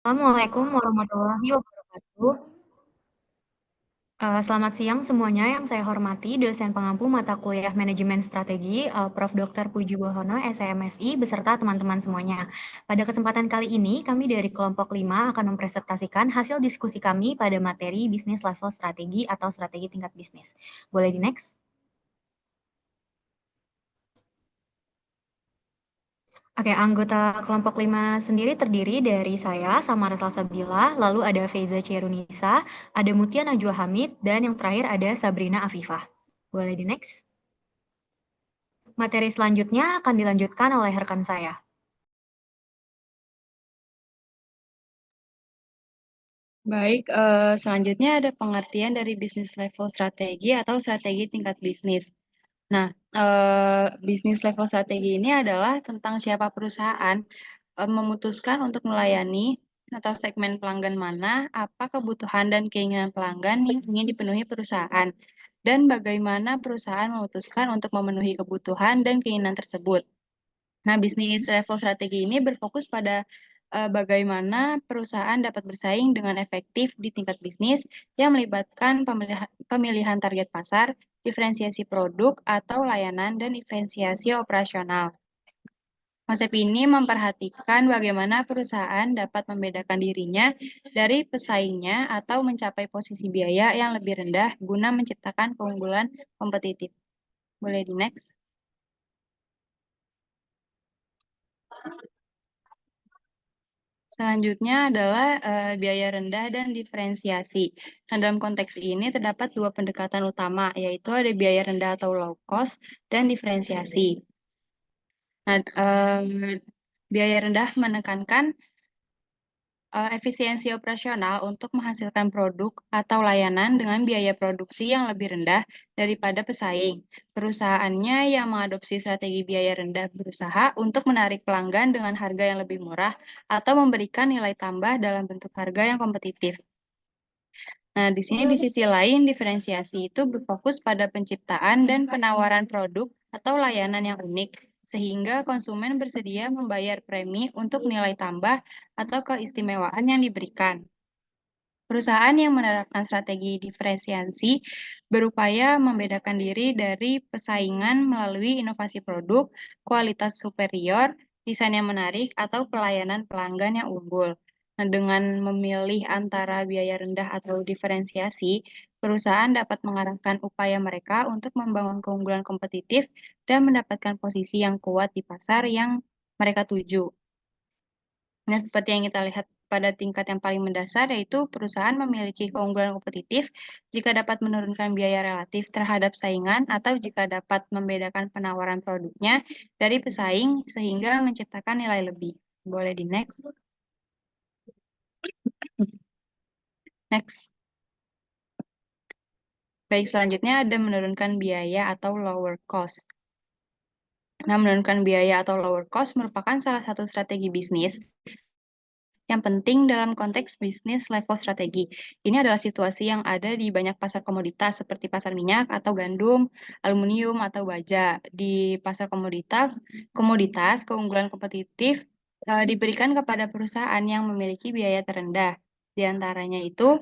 Assalamualaikum warahmatullahi wabarakatuh. Selamat siang semuanya, yang saya hormati dosen pengampu mata kuliah Manajemen Strategi, Prof. Dr. Puji Wahono, SMSI, beserta teman-teman semuanya. Pada kesempatan kali ini, kami dari kelompok 5 akan mempresentasikan hasil diskusi kami pada materi bisnis level strategi atau strategi tingkat bisnis. Boleh di next? Oke, anggota kelompok 5 sendiri terdiri dari saya, Samara Salsabila, lalu ada Feza Cherunisa, ada Mutia Najwa Hamid, dan yang terakhir ada Sabrina Afifah. Boleh di next? Materi selanjutnya akan dilanjutkan oleh rekan saya. Baik, selanjutnya ada pengertian dari bisnis level strategi atau strategi tingkat bisnis. Nah, bisnis level strategi ini adalah tentang siapa perusahaan memutuskan untuk melayani atau segmen pelanggan mana, apa kebutuhan dan keinginan pelanggan yang ingin dipenuhi perusahaan, dan bagaimana perusahaan memutuskan untuk memenuhi kebutuhan dan keinginan tersebut. Nah, bisnis level strategi ini berfokus pada bagaimana perusahaan dapat bersaing dengan efektif di tingkat bisnis yang melibatkan pemilihan target pasar, diferensiasi produk atau layanan, dan diferensiasi operasional. Konsep ini memperhatikan bagaimana perusahaan dapat membedakan dirinya dari pesaingnya atau mencapai posisi biaya yang lebih rendah guna menciptakan keunggulan kompetitif. Boleh di next? Selanjutnya adalah biaya rendah dan diferensiasi. Nah, dalam konteks ini terdapat dua pendekatan utama, yaitu ada biaya rendah atau low cost dan diferensiasi. Nah, biaya rendah menekankan efisiensi operasional untuk menghasilkan produk atau layanan dengan biaya produksi yang lebih rendah daripada pesaing. Perusahaannya yang mengadopsi strategi biaya rendah berusaha untuk menarik pelanggan dengan harga yang lebih murah atau memberikan nilai tambah dalam bentuk harga yang kompetitif. Nah, di sini di sisi lain, diferensiasi itu berfokus pada penciptaan dan penawaran produk atau layanan yang unik, sehingga konsumen bersedia membayar premi untuk nilai tambah atau keistimewaan yang diberikan. Perusahaan yang menerapkan strategi diferensiasi berupaya membedakan diri dari pesaingan melalui inovasi produk, kualitas superior, desain yang menarik, atau pelayanan pelanggan yang unggul. Nah, dengan memilih antara biaya rendah atau diferensiasi, perusahaan dapat mengarahkan upaya mereka untuk membangun keunggulan kompetitif dan mendapatkan posisi yang kuat di pasar yang mereka tuju. Nah, seperti yang kita lihat pada tingkat yang paling mendasar, yaitu perusahaan memiliki keunggulan kompetitif jika dapat menurunkan biaya relatif terhadap saingan atau jika dapat membedakan penawaran produknya dari pesaing sehingga menciptakan nilai lebih. Boleh di next. Next. Baik, selanjutnya ada menurunkan biaya atau lower cost. Nah, menurunkan biaya atau lower cost merupakan salah satu strategi bisnis yang penting dalam konteks bisnis level strategi. Ini adalah situasi yang ada di banyak pasar komoditas seperti pasar minyak atau gandum, aluminium atau baja. Di pasar komoditas keunggulan kompetitif diberikan kepada perusahaan yang memiliki biaya terendah. Di antaranya itu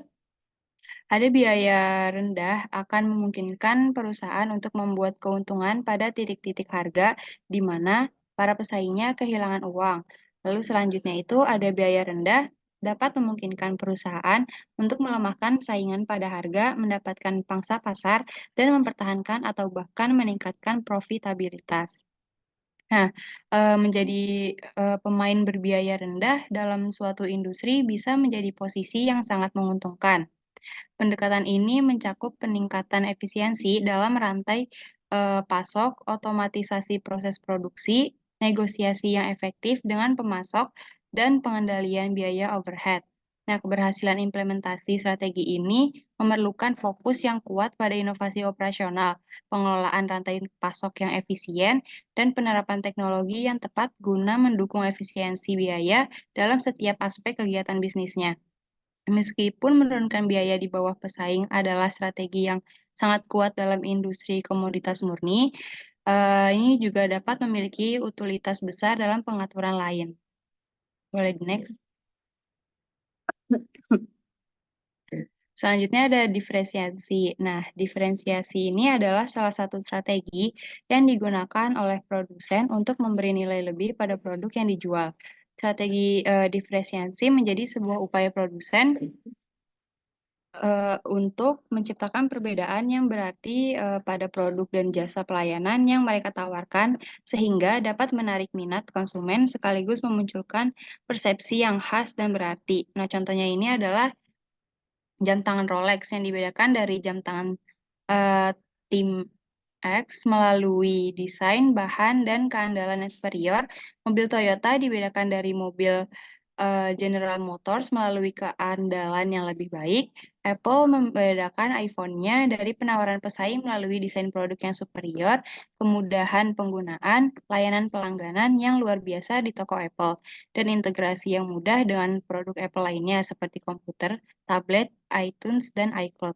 ada biaya rendah akan memungkinkan perusahaan untuk membuat keuntungan pada titik-titik harga di mana para pesaingnya kehilangan uang. Lalu selanjutnya itu ada biaya rendah dapat memungkinkan perusahaan untuk melemahkan saingan pada harga, mendapatkan pangsa pasar, dan mempertahankan atau bahkan meningkatkan profitabilitas. Nah, menjadi pemain berbiaya rendah dalam suatu industri bisa menjadi posisi yang sangat menguntungkan. Pendekatan ini mencakup peningkatan efisiensi dalam rantai pasok, otomatisasi proses produksi, negosiasi yang efektif dengan pemasok, dan pengendalian biaya overhead. Nah, keberhasilan implementasi strategi ini memerlukan fokus yang kuat pada inovasi operasional, pengelolaan rantai pasok yang efisien, dan penerapan teknologi yang tepat guna mendukung efisiensi biaya dalam setiap aspek kegiatan bisnisnya. Meskipun menurunkan biaya di bawah pesaing adalah strategi yang sangat kuat dalam industri komoditas murni, ini juga dapat memiliki utilitas besar dalam pengaturan lain. Boleh di next? Selanjutnya ada diferensiasi. Nah, diferensiasi ini adalah salah satu strategi yang digunakan oleh produsen untuk memberi nilai lebih pada produk yang dijual. Strategi diferensiasi menjadi sebuah upaya produsen untuk menciptakan perbedaan yang berarti pada produk dan jasa pelayanan yang mereka tawarkan, sehingga dapat menarik minat konsumen sekaligus memunculkan persepsi yang khas dan berarti. Nah, contohnya ini adalah jam tangan Rolex yang dibedakan dari jam tangan eh, tim X melalui desain, bahan, dan keandalan yang superior. Mobil Toyota dibedakan dari mobil General Motors melalui keandalan yang lebih baik. Apple membedakan iPhone-nya dari penawaran pesaing melalui desain produk yang superior, kemudahan penggunaan, layanan pelangganan yang luar biasa di toko Apple, dan integrasi yang mudah dengan produk Apple lainnya seperti komputer, tablet, iTunes, dan iCloud.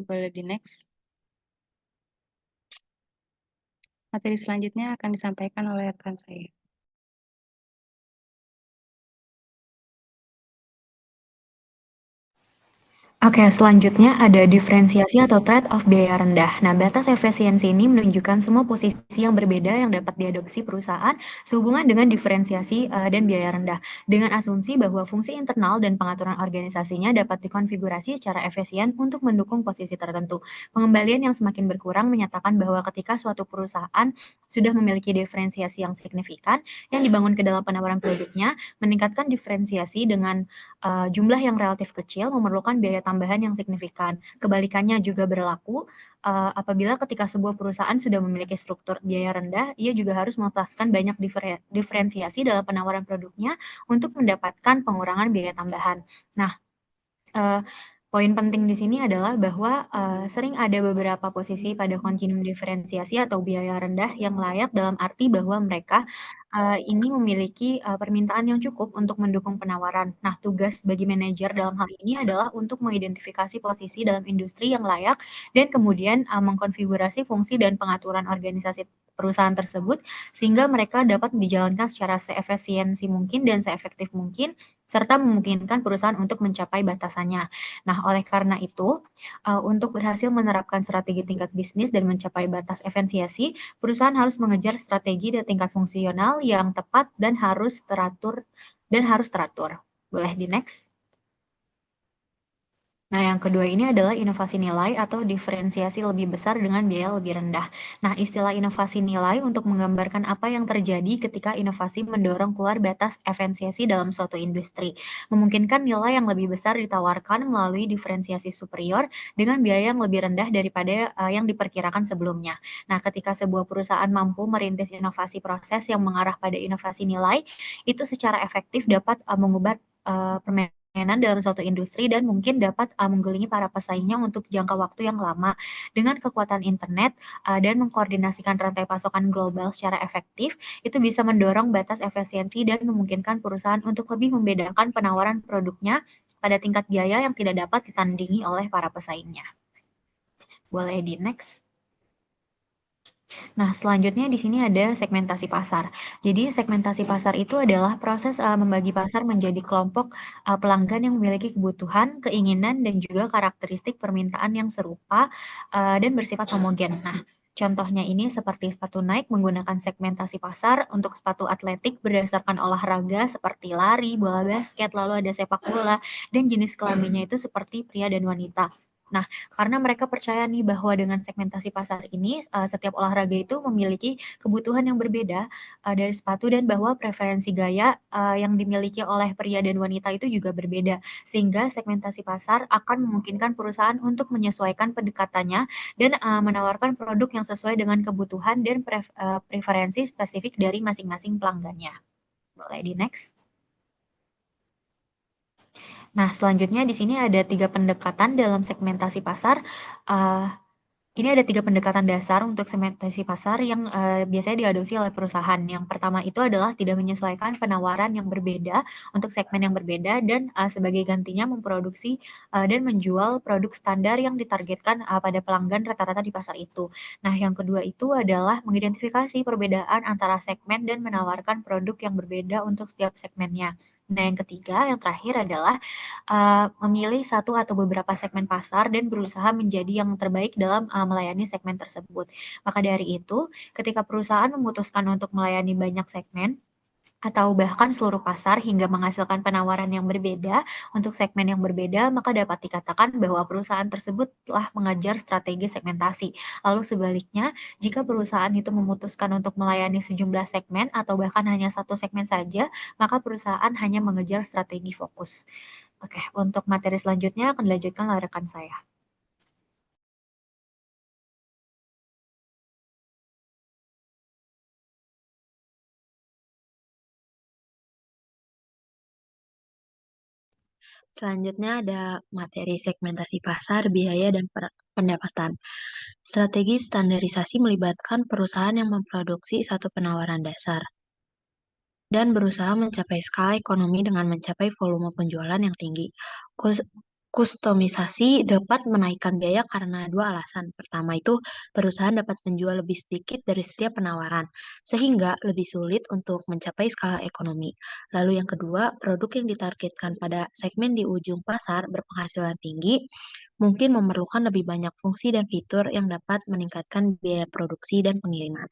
Boleh di next. Materi selanjutnya akan disampaikan oleh rekan saya. Oke, selanjutnya ada diferensiasi atau trade-off biaya rendah. Nah, batas efisiensi ini menunjukkan semua posisi yang berbeda yang dapat diadopsi perusahaan sehubungan dengan diferensiasi dan biaya rendah, dengan asumsi bahwa fungsi internal dan pengaturan organisasinya dapat dikonfigurasi secara efisien untuk mendukung posisi tertentu. Pengembalian yang semakin berkurang menyatakan bahwa ketika suatu perusahaan sudah memiliki diferensiasi yang signifikan yang dibangun ke dalam penawaran produknya, meningkatkan diferensiasi dengan jumlah yang relatif kecil memerlukan biaya tambahan yang signifikan. Kebalikannya juga berlaku apabila ketika sebuah perusahaan sudah memiliki struktur biaya rendah, ia juga harus melepaskan banyak diferensiasi dalam penawaran produknya untuk mendapatkan pengurangan biaya tambahan. Nah, Eee, poin penting di sini adalah bahwa, sering ada beberapa posisi pada kontinum diferensiasi atau biaya rendah yang layak dalam arti bahwa mereka, ini memiliki, permintaan yang cukup untuk mendukung penawaran. Nah, tugas bagi manajer dalam hal ini adalah untuk mengidentifikasi posisi dalam industri yang layak dan kemudian, mengkonfigurasi fungsi dan pengaturan organisasi perusahaan tersebut, sehingga mereka dapat dijalankan secara seefisiensi mungkin dan seefektif mungkin serta memungkinkan perusahaan untuk mencapai batasannya. Nah, oleh karena itu, untuk berhasil menerapkan strategi tingkat bisnis dan mencapai batas efisiensi, perusahaan harus mengejar strategi dan tingkat fungsional yang tepat dan harus teratur. Boleh di next? Nah, yang kedua ini adalah inovasi nilai atau diferensiasi lebih besar dengan biaya lebih rendah. Nah, istilah inovasi nilai untuk menggambarkan apa yang terjadi ketika inovasi mendorong keluar batas efisiensi dalam suatu industri, memungkinkan nilai yang lebih besar ditawarkan melalui diferensiasi superior dengan biaya yang lebih rendah daripada yang diperkirakan sebelumnya. Nah, ketika sebuah perusahaan mampu merintis inovasi proses yang mengarah pada inovasi nilai, itu secara efektif dapat mengubah permainan dalam suatu industri dan mungkin dapat menggelingi para pesaingnya untuk jangka waktu yang lama. Dengan kekuatan internet dan mengkoordinasikan rantai pasokan global secara efektif, itu bisa mendorong batas efisiensi dan memungkinkan perusahaan untuk lebih membedakan penawaran produknya pada tingkat biaya yang tidak dapat ditandingi oleh para pesaingnya. Boleh di next. Nah, selanjutnya di sini ada segmentasi pasar. Jadi segmentasi pasar itu adalah proses membagi pasar menjadi kelompok pelanggan yang memiliki kebutuhan, keinginan, dan juga karakteristik permintaan yang serupa dan bersifat homogen. Nah, contohnya ini seperti sepatu Nike menggunakan segmentasi pasar untuk sepatu atletik berdasarkan olahraga seperti lari, bola basket, lalu ada sepak bola, dan jenis kelaminnya itu seperti pria dan wanita. Nah, karena mereka percaya nih bahwa dengan segmentasi pasar ini, setiap olahraga itu memiliki kebutuhan yang berbeda, dari sepatu dan bahwa preferensi gaya, yang dimiliki oleh pria dan wanita itu juga berbeda. Sehingga segmentasi pasar akan memungkinkan perusahaan untuk menyesuaikan pendekatannya dan, menawarkan produk yang sesuai dengan kebutuhan dan preferensi spesifik dari masing-masing pelanggannya. Boleh di next. Nah, selanjutnya di sini ada 3 pendekatan dalam segmentasi pasar, eee ini ada 3 pendekatan dasar untuk segmentasi pasar yang, biasanya diadopsi oleh perusahaan. Yang pertama itu adalah tidak menyesuaikan penawaran yang berbeda untuk segmen yang berbeda dan, sebagai gantinya memproduksi, dan menjual produk standar yang ditargetkan, pada pelanggan rata-rata di pasar itu. Nah, yang kedua itu adalah mengidentifikasi perbedaan antara segmen dan menawarkan produk yang berbeda untuk setiap segmennya. Nah, yang ketiga, yang terakhir adalah memilih satu atau beberapa segmen pasar dan berusaha menjadi yang terbaik dalam melayani segmen tersebut. Maka dari itu, ketika perusahaan memutuskan untuk melayani banyak segmen, atau bahkan seluruh pasar hingga menghasilkan penawaran yang berbeda untuk segmen yang berbeda, maka dapat dikatakan bahwa perusahaan tersebut telah mengejar strategi segmentasi. Lalu sebaliknya, jika perusahaan itu memutuskan untuk melayani sejumlah segmen atau bahkan hanya satu segmen saja, maka perusahaan hanya mengejar strategi fokus. Oke, untuk materi selanjutnya akan dilanjutkan oleh rekan saya. Selanjutnya ada materi segmentasi pasar, biaya, dan pendapatan. Strategi standarisasi melibatkan perusahaan yang memproduksi satu penawaran dasar dan berusaha mencapai skala ekonomi dengan mencapai volume penjualan yang tinggi. Kustomisasi dapat menaikkan biaya karena dua alasan. Pertama itu, perusahaan dapat menjual lebih sedikit dari setiap penawaran, sehingga lebih sulit untuk mencapai skala ekonomi. Lalu yang kedua, produk yang ditargetkan pada segmen di ujung pasar berpenghasilan tinggi mungkin memerlukan lebih banyak fungsi dan fitur yang dapat meningkatkan biaya produksi dan pengiriman.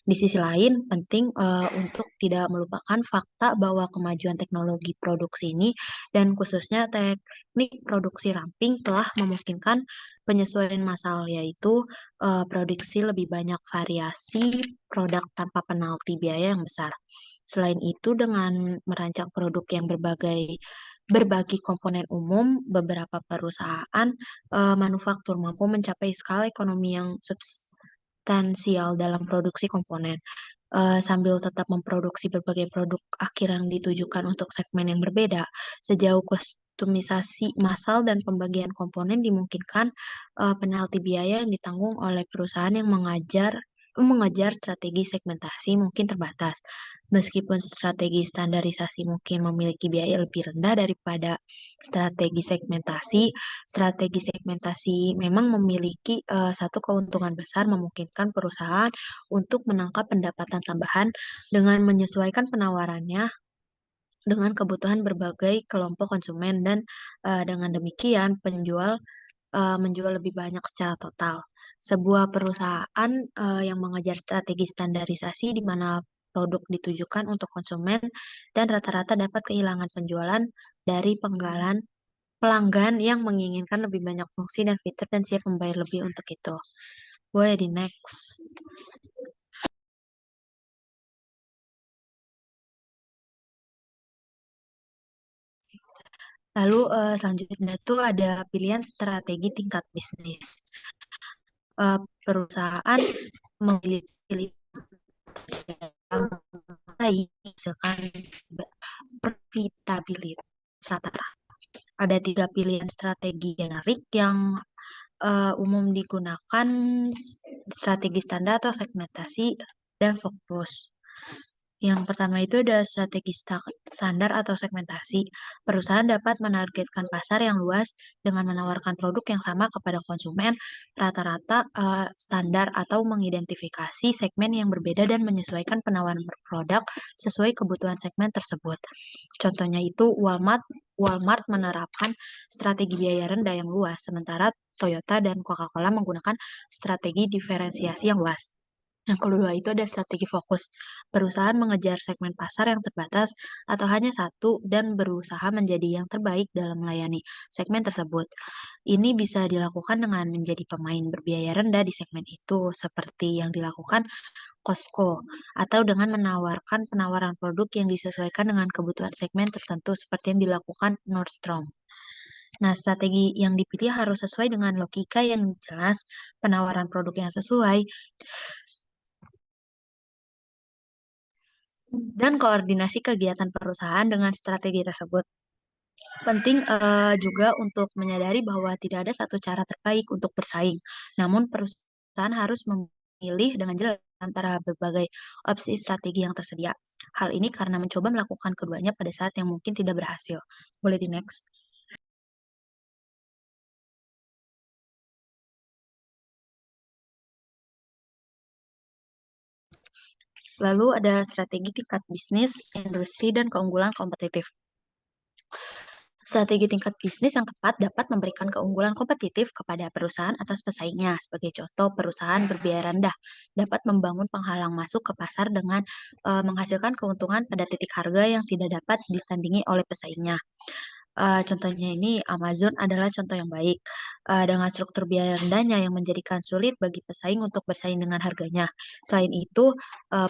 Di sisi lain, penting untuk tidak melupakan fakta bahwa kemajuan teknologi produksi ini dan khususnya teknik produksi ramping telah memungkinkan penyesuaian massal, yaitu produksi lebih banyak variasi produk tanpa penalti biaya yang besar. Selain itu, dengan merancang produk yang berbagi komponen umum, beberapa perusahaan manufaktur mampu mencapai skala ekonomi yang substansial dalam produksi komponen, sambil tetap memproduksi berbagai produk akhir yang ditujukan untuk segmen yang berbeda. Sejauh kustomisasi massal dan pembagian komponen dimungkinkan, penalti biaya yang ditanggung oleh perusahaan yang mengejar strategi segmentasi mungkin terbatas. Meskipun strategi standarisasi mungkin memiliki biaya lebih rendah daripada strategi segmentasi memang memiliki satu keuntungan besar, memungkinkan perusahaan untuk menangkap pendapatan tambahan dengan menyesuaikan penawarannya dengan kebutuhan berbagai kelompok konsumen dan dengan demikian menjual lebih banyak secara total. Sebuah perusahaan yang mengejar strategi standarisasi di mana produk ditujukan untuk konsumen dan rata-rata dapat kehilangan penjualan dari pelanggan yang menginginkan lebih banyak fungsi dan fitur dan siap membayar lebih untuk itu. Boleh di next. Lalu selanjutnya tuh ada pilihan strategi tingkat bisnis. Perusahaan memilih yang baik, misalkan profitabilitas rata-rata. Ada 3 pilihan strategi generik yang umum digunakan: strategi standar atau segmentasi dan fokus. Yang pertama itu ada strategi standar atau segmentasi. Perusahaan dapat menargetkan pasar yang luas dengan menawarkan produk yang sama kepada konsumen rata-rata standar atau mengidentifikasi segmen yang berbeda dan menyesuaikan penawaran produk sesuai kebutuhan segmen tersebut. Contohnya itu Walmart menerapkan strategi biaya rendah yang luas, sementara Toyota dan Coca-Cola menggunakan strategi diferensiasi yang luas. Yang kedua itu ada strategi fokus. Perusahaan mengejar segmen pasar yang terbatas atau hanya satu dan berusaha menjadi yang terbaik dalam melayani segmen tersebut. Ini bisa dilakukan dengan menjadi pemain berbiaya rendah di segmen itu, seperti yang dilakukan Costco, atau dengan menawarkan penawaran produk yang disesuaikan dengan kebutuhan segmen tertentu, seperti yang dilakukan Nordstrom. Nah, strategi yang dipilih harus sesuai dengan logika yang jelas, penawaran produk yang sesuai, dan koordinasi kegiatan perusahaan dengan strategi tersebut. Penting juga untuk menyadari bahwa tidak ada satu cara terbaik untuk bersaing. Namun perusahaan harus memilih dengan jelas antara berbagai opsi strategi yang tersedia. Hal ini karena mencoba melakukan keduanya pada saat yang mungkin tidak berhasil. Boleh di next. Lalu ada strategi tingkat bisnis, industri, dan keunggulan kompetitif. Strategi tingkat bisnis yang tepat dapat memberikan keunggulan kompetitif kepada perusahaan atas pesaingnya. Sebagai contoh, perusahaan berbiaya rendah dapat membangun penghalang masuk ke pasar dengan menghasilkan keuntungan pada titik harga yang tidak dapat ditandingi oleh pesaingnya. Contohnya ini Amazon adalah contoh yang baik, dengan struktur biaya rendahnya yang menjadikan sulit bagi pesaing untuk bersaing dengan harganya. Selain itu,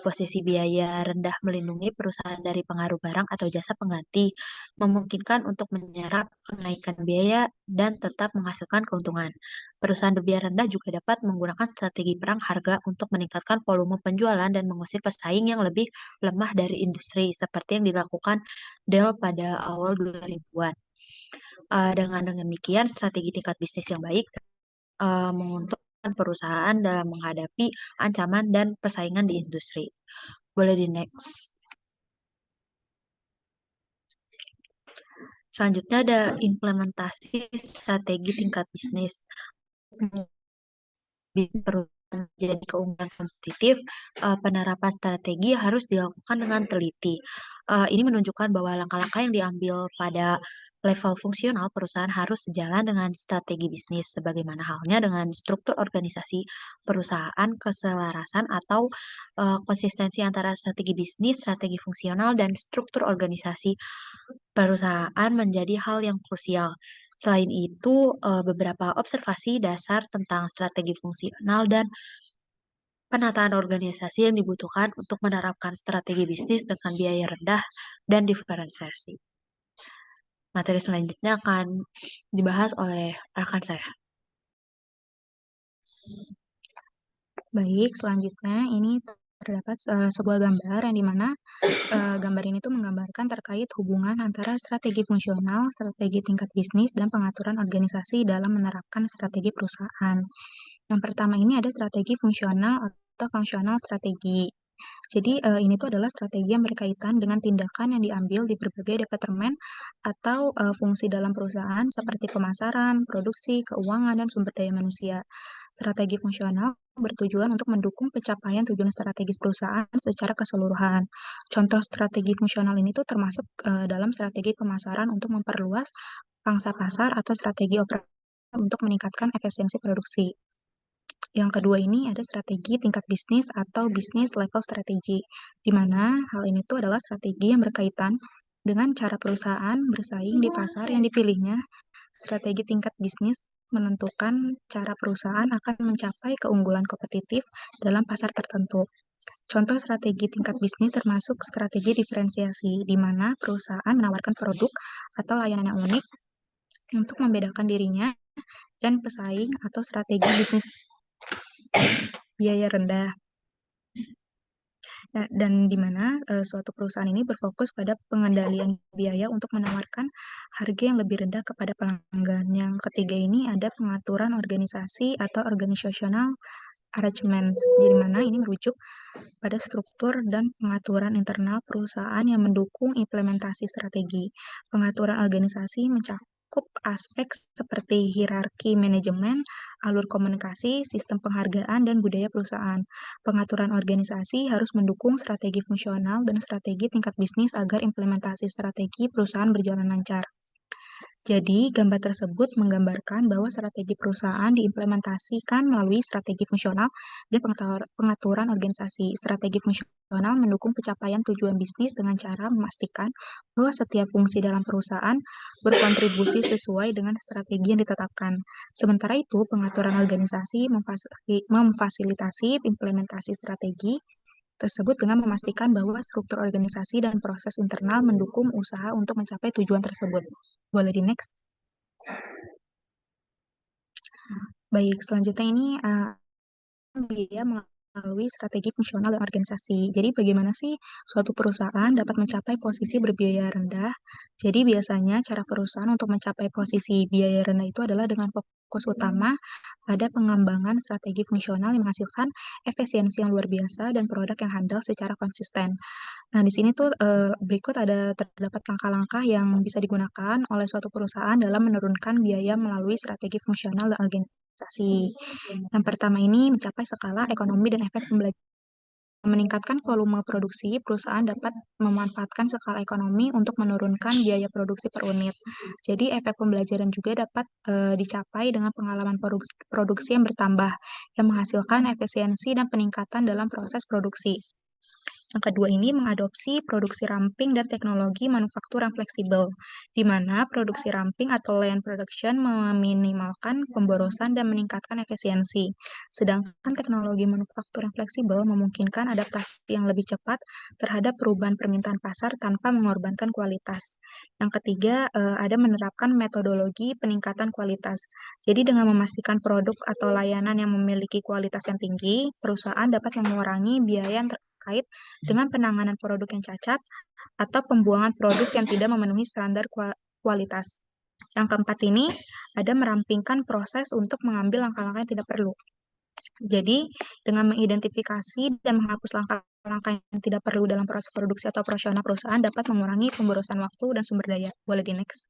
posisi biaya rendah melindungi perusahaan dari pengaruh barang atau jasa pengganti, memungkinkan untuk menyerap kenaikan biaya dan tetap menghasilkan keuntungan. Perusahaan berbiaya rendah juga dapat menggunakan strategi perang harga untuk meningkatkan volume penjualan dan mengusir pesaing yang lebih lemah dari industri, seperti yang dilakukan Dell pada awal 2000-an. Dengan demikian, strategi tingkat bisnis yang baik menguntungkan perusahaan dalam menghadapi ancaman dan persaingan di industri. Boleh di next. Selanjutnya ada implementasi strategi tingkat bisnis. Perusahaan menjadi keunggulan kompetitif, penerapan strategi harus dilakukan dengan teliti. Ini menunjukkan bahwa langkah-langkah yang diambil pada level fungsional perusahaan harus sejalan dengan strategi bisnis, sebagaimana halnya dengan struktur organisasi perusahaan, keselarasan atau konsistensi antara strategi bisnis, strategi fungsional, dan struktur organisasi perusahaan menjadi hal yang krusial. Selain itu, beberapa observasi dasar tentang strategi fungsional dan penataan organisasi yang dibutuhkan untuk menerapkan strategi bisnis dengan biaya rendah dan diferensiasi. Materi selanjutnya akan dibahas oleh rekan saya. Baik, selanjutnya ini terdapat sebuah gambar yang dimana gambar ini tuh menggambarkan terkait hubungan antara strategi fungsional, strategi tingkat bisnis, dan pengaturan organisasi dalam menerapkan strategi perusahaan. Yang pertama ini ada strategi fungsional atau functional strategi. Jadi ini tuh adalah strategi yang berkaitan dengan tindakan yang diambil di berbagai departemen atau fungsi dalam perusahaan seperti pemasaran, produksi, keuangan, dan sumber daya manusia. Strategi fungsional bertujuan untuk mendukung pencapaian tujuan strategis perusahaan secara keseluruhan. Contoh strategi fungsional ini tuh termasuk dalam strategi pemasaran untuk memperluas pangsa pasar atau strategi operasi untuk meningkatkan efisiensi produksi. Yang kedua ini ada strategi tingkat bisnis atau business level strategy, di mana hal ini tuh adalah strategi yang berkaitan dengan cara perusahaan bersaing di pasar yang dipilihnya. Strategi tingkat bisnis menentukan cara perusahaan akan mencapai keunggulan kompetitif dalam pasar tertentu. Contoh strategi tingkat bisnis termasuk strategi diferensiasi, di mana perusahaan menawarkan produk atau layanan yang unik untuk membedakan dirinya dan pesaing, atau strategi bisnis biaya rendah. Dan di mana suatu perusahaan ini berfokus pada pengendalian biaya untuk menawarkan harga yang lebih rendah kepada pelanggan. Yang ketiga ini ada pengaturan organisasi atau organizational arrangements, di mana ini merujuk pada struktur dan pengaturan internal perusahaan yang mendukung implementasi strategi. Pengaturan organisasi mencakup aspek seperti hierarki manajemen, alur komunikasi, sistem penghargaan, dan budaya perusahaan. Pengaturan organisasi harus mendukung strategi fungsional dan strategi tingkat bisnis agar implementasi strategi perusahaan berjalan lancar. Jadi, gambar tersebut menggambarkan bahwa strategi perusahaan diimplementasikan melalui strategi fungsional dan pengaturan organisasi. Strategi fungsional mendukung pencapaian tujuan bisnis dengan cara memastikan bahwa setiap fungsi dalam perusahaan berkontribusi sesuai dengan strategi yang ditetapkan. Sementara itu, pengaturan organisasi memfasilitasi implementasi strategi tersebut dengan memastikan bahwa struktur organisasi dan proses internal mendukung usaha untuk mencapai tujuan tersebut. Boleh di next. Baik, selanjutnya ini biaya melalui strategi fungsional dan organisasi. Jadi bagaimana sih suatu perusahaan dapat mencapai posisi berbiaya rendah? Jadi biasanya cara perusahaan untuk mencapai posisi biaya rendah itu adalah dengan fokus utama pada pengembangan strategi fungsional yang menghasilkan efisiensi yang luar biasa dan produk yang handal secara konsisten. Nah, di sini tuh berikut terdapat langkah-langkah yang bisa digunakan oleh suatu perusahaan dalam menurunkan biaya melalui strategi fungsional dan organisasi. Yang pertama ini mencapai skala ekonomi dan efek pembelajaran. meningkatkan volume produksi, perusahaan dapat memanfaatkan skala ekonomi untuk menurunkan biaya produksi per unit. Jadi efek pembelajaran juga dapat dicapai dengan pengalaman produksi yang bertambah, yang menghasilkan efisiensi dan peningkatan dalam proses produksi. Yang kedua ini mengadopsi produksi ramping dan teknologi manufaktur yang fleksibel, di mana produksi ramping atau lean production meminimalkan pemborosan dan meningkatkan efisiensi. Sedangkan teknologi manufaktur yang fleksibel memungkinkan adaptasi yang lebih cepat terhadap perubahan permintaan pasar tanpa mengorbankan kualitas. Yang ketiga, ada menerapkan metodologi peningkatan kualitas. Jadi dengan memastikan produk atau layanan yang memiliki kualitas yang tinggi, perusahaan dapat mengurangi biaya yang terkait dengan penanganan produk yang cacat atau pembuangan produk yang tidak memenuhi standar kualitas. Yang keempat ini ada merampingkan proses untuk mengambil langkah-langkah yang tidak perlu. Jadi, dengan mengidentifikasi dan menghapus langkah-langkah yang tidak perlu dalam proses produksi atau operasional perusahaan dapat mengurangi pemborosan waktu dan sumber daya. Boleh di next.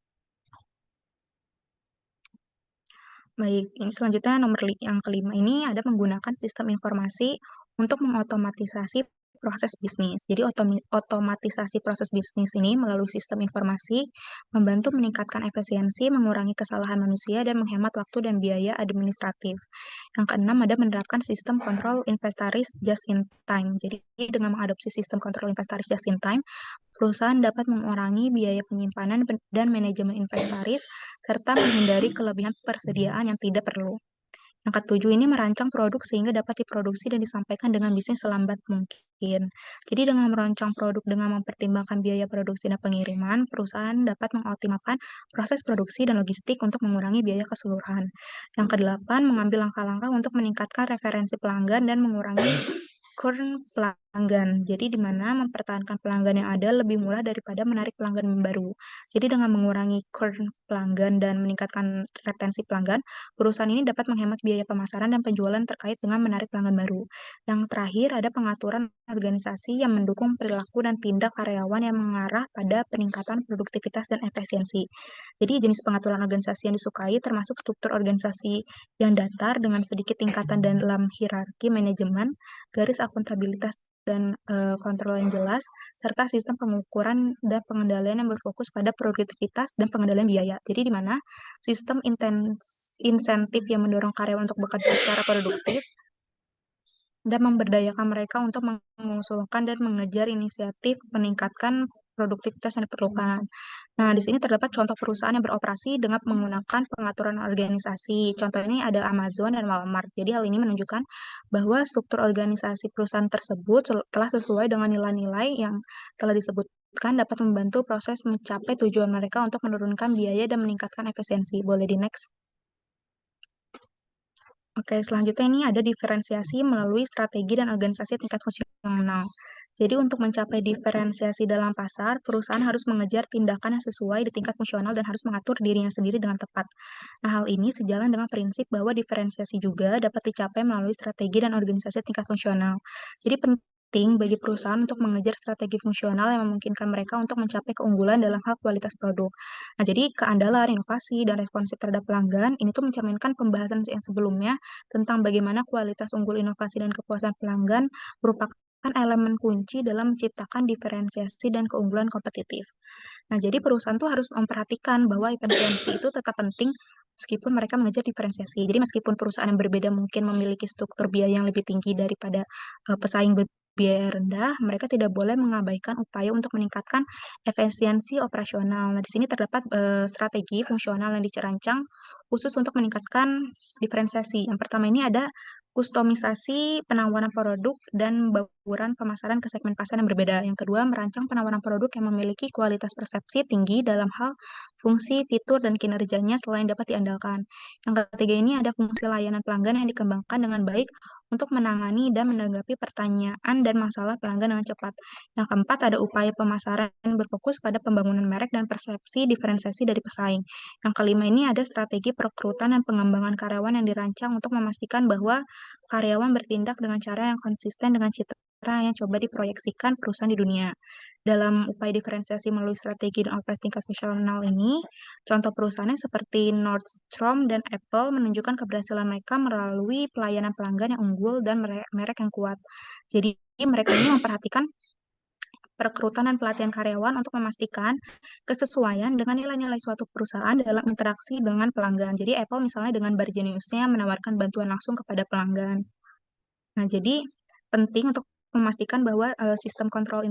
Baik, ini selanjutnya yang kelima ini ada menggunakan sistem informasi untuk mengotomatisasi proses bisnis. Jadi otomatisasi proses bisnis ini melalui sistem informasi membantu meningkatkan efisiensi, mengurangi kesalahan manusia, dan menghemat waktu dan biaya administratif. Yang keenam ada menerapkan sistem kontrol inventaris just in time. Jadi dengan mengadopsi sistem kontrol inventaris just in time, perusahaan dapat mengurangi biaya penyimpanan dan manajemen inventaris, serta menghindari kelebihan persediaan yang tidak perlu. Yang ketujuh ini merancang produk sehingga dapat diproduksi dan disampaikan dengan bisnis selambat mungkin. Jadi dengan merancang produk dengan mempertimbangkan biaya produksi dan pengiriman, perusahaan dapat mengoptimalkan proses produksi dan logistik untuk mengurangi biaya keseluruhan. Yang kedelapan, mengambil langkah-langkah untuk meningkatkan referensi pelanggan dan mengurangi churn pelanggan. Jadi di mana mempertahankan pelanggan yang ada lebih murah daripada menarik pelanggan baru. Jadi dengan mengurangi churn pelanggan dan meningkatkan retensi pelanggan, perusahaan ini dapat menghemat biaya pemasaran dan penjualan terkait dengan menarik pelanggan baru. Yang terakhir ada pengaturan organisasi yang mendukung perilaku dan tindak karyawan yang mengarah pada peningkatan produktivitas dan efisiensi. Jadi jenis pengaturan organisasi yang disukai termasuk struktur organisasi yang datar dengan sedikit tingkatan dalam hierarki manajemen, garis akuntabilitas dan kontrol yang jelas, serta sistem pengukuran dan pengendalian yang berfokus pada produktivitas dan pengendalian biaya. Jadi di mana sistem insentif yang mendorong karyawan untuk bekerja secara produktif dan memberdayakan mereka untuk mengusulkan dan mengejar inisiatif meningkatkan produktivitas yang diperlukan. Nah, di sini terdapat contoh perusahaan yang beroperasi dengan menggunakan pengaturan organisasi. Contoh ini ada Amazon dan Walmart. Jadi hal ini menunjukkan bahwa struktur organisasi perusahaan tersebut telah sesuai dengan nilai-nilai yang telah disebutkan dapat membantu proses mencapai tujuan mereka untuk menurunkan biaya dan meningkatkan efisiensi. Boleh di next. Oke, selanjutnya ini ada diferensiasi melalui strategi dan organisasi tingkat fungsional. Jadi untuk mencapai diferensiasi dalam pasar, perusahaan harus mengejar tindakan yang sesuai di tingkat fungsional dan harus mengatur dirinya sendiri dengan tepat. Nah, hal ini sejalan dengan prinsip bahwa diferensiasi juga dapat dicapai melalui strategi dan organisasi tingkat fungsional. Jadi penting bagi perusahaan untuk mengejar strategi fungsional yang memungkinkan mereka untuk mencapai keunggulan dalam hal kualitas produk. Nah, jadi keandalan, inovasi, dan responsif terhadap pelanggan ini tuh mencerminkan pembahasan yang sebelumnya tentang bagaimana kualitas unggul inovasi dan kepuasan pelanggan merupakan elemen kunci dalam menciptakan diferensiasi dan keunggulan kompetitif. Nah, jadi perusahaan tuh harus memperhatikan bahwa efisiensi itu tetap penting meskipun mereka mengejar diferensiasi. Jadi meskipun perusahaan yang berbeda mungkin memiliki struktur biaya yang lebih tinggi daripada pesaing berbiaya rendah, mereka tidak boleh mengabaikan upaya untuk meningkatkan efisiensi operasional. Nah, di sini terdapat strategi fungsional yang dirancang khusus untuk meningkatkan diferensiasi. Yang pertama ini ada kustomisasi penawaran produk dan bauran pemasaran ke segmen pasar yang berbeda. Yang kedua, merancang penawaran produk yang memiliki kualitas persepsi tinggi dalam hal fungsi, fitur, dan kinerjanya selain dapat diandalkan. Yang ketiga ini ada fungsi layanan pelanggan yang dikembangkan dengan baik untuk menangani dan menanggapi pertanyaan dan masalah pelanggan dengan cepat. Yang keempat, ada upaya pemasaran yang berfokus pada pembangunan merek dan persepsi diferensiasi dari pesaing. Yang kelima ini ada strategi perekrutan dan pengembangan karyawan yang dirancang untuk memastikan bahwa karyawan bertindak dengan cara yang konsisten dengan citra yang coba diproyeksikan perusahaan di dunia. Dalam upaya diferensiasi melalui strategi dan operasi tingkat nasional ini, contoh perusahaannya seperti Nordstrom dan Apple menunjukkan keberhasilan mereka melalui pelayanan pelanggan yang unggul dan merek yang kuat. Jadi mereka ini memperhatikan perekrutan dan pelatihan karyawan untuk memastikan kesesuaian dengan nilai-nilai suatu perusahaan dalam interaksi dengan pelanggan. Jadi Apple misalnya dengan Bar Genius-nya menawarkan bantuan langsung kepada pelanggan. Nah, jadi penting untuk memastikan bahwa sistem kontrol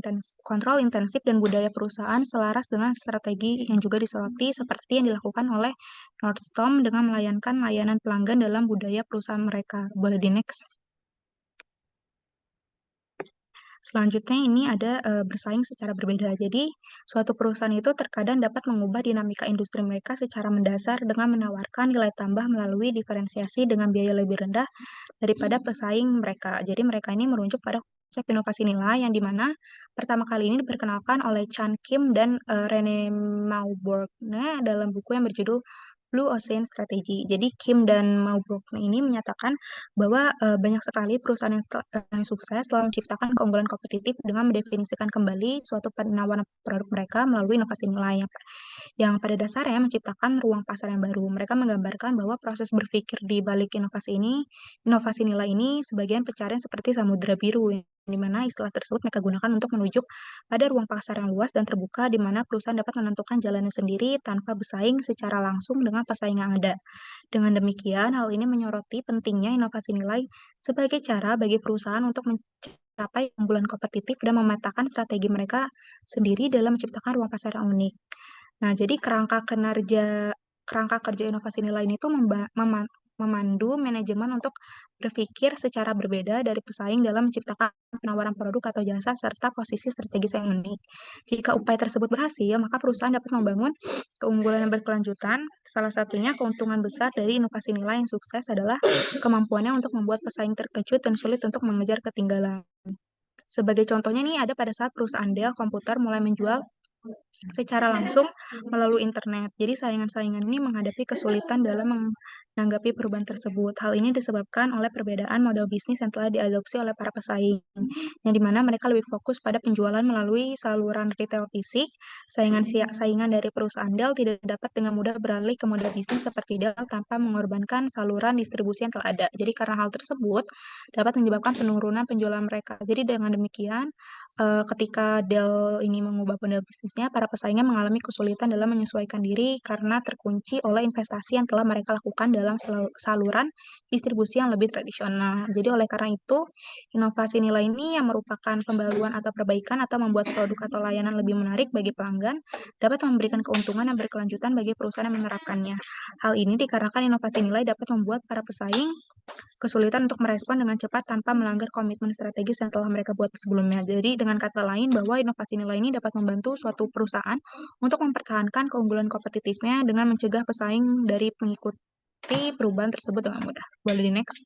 intensif dan budaya perusahaan selaras dengan strategi yang juga disoroti seperti yang dilakukan oleh Nordstrom dengan melayangkan layanan pelanggan dalam budaya perusahaan mereka. Boleh di next. Selanjutnya ini ada bersaing secara berbeda. Jadi, suatu perusahaan itu terkadang dapat mengubah dinamika industri mereka secara mendasar dengan menawarkan nilai tambah melalui diferensiasi dengan biaya lebih rendah daripada pesaing mereka. Jadi, mereka ini merujuk pada konsep inovasi nilai yang dimana pertama kali ini diperkenalkan oleh Chan Kim dan Rene Maubourg dalam buku yang berjudul Blue Ocean Strategy. Jadi Kim dan Maubourg ini menyatakan bahwa banyak sekali perusahaan yang sukses telah menciptakan keunggulan kompetitif dengan mendefinisikan kembali suatu penawaran produk mereka melalui inovasi nilai yang pada dasarnya menciptakan ruang pasar yang baru. Mereka menggambarkan bahwa proses berpikir di balik inovasi nilai ini sebagian pencarian seperti samudera biru, di mana istilah tersebut mereka gunakan untuk menunjuk pada ruang pasar yang luas dan terbuka di mana perusahaan dapat menentukan jalannya sendiri tanpa bersaing secara langsung dengan pesaing yang ada. Dengan demikian, hal ini menyoroti pentingnya inovasi nilai sebagai cara bagi perusahaan untuk mencapai keunggulan kompetitif dan memetakan strategi mereka sendiri dalam menciptakan ruang pasar yang unik. Nah, jadi kerangka kerja inovasi nilai ini tuh memandu manajemen untuk berpikir secara berbeda dari pesaing dalam menciptakan penawaran produk atau jasa serta posisi strategis yang unik. Jika upaya tersebut berhasil, maka perusahaan dapat membangun keunggulan yang berkelanjutan. Salah satunya keuntungan besar dari inovasi nilai yang sukses adalah kemampuannya untuk membuat pesaing terkejut dan sulit untuk mengejar ketinggalan. Sebagai contohnya nih, ada pada saat perusahaan Dell Komputer mulai menjual secara langsung melalui internet. Jadi saingan-saingan ini menghadapi kesulitan dalam menanggapi perubahan tersebut. Hal ini disebabkan oleh perbedaan model bisnis yang telah diadopsi oleh para pesaing, yang dimana mereka lebih fokus pada penjualan melalui saluran retail fisik. Saingan dari perusahaan Dell tidak dapat dengan mudah beralih ke model bisnis seperti Dell tanpa mengorbankan saluran distribusi yang telah ada. Jadi karena hal tersebut dapat menyebabkan penurunan penjualan mereka. Jadi dengan demikian, ketika Dell ini mengubah model bisnisnya, para pesaingnya mengalami kesulitan dalam menyesuaikan diri karena terkunci oleh investasi yang telah mereka lakukan dalam saluran distribusi yang lebih tradisional. Jadi oleh karena itu, inovasi nilai ini yang merupakan pembaruan atau perbaikan atau membuat produk atau layanan lebih menarik bagi pelanggan, dapat memberikan keuntungan yang berkelanjutan bagi perusahaan yang menerapkannya. Hal ini dikarenakan inovasi nilai dapat membuat para pesaing kesulitan untuk merespon dengan cepat tanpa melanggar komitmen strategis yang telah mereka buat sebelumnya. Jadi dengan kata lain bahwa inovasi nilai ini dapat membantu suatu perusahaan untuk mempertahankan keunggulan kompetitifnya dengan mencegah pesaing dari mengikuti perubahan tersebut dengan mudah. Boleh di next.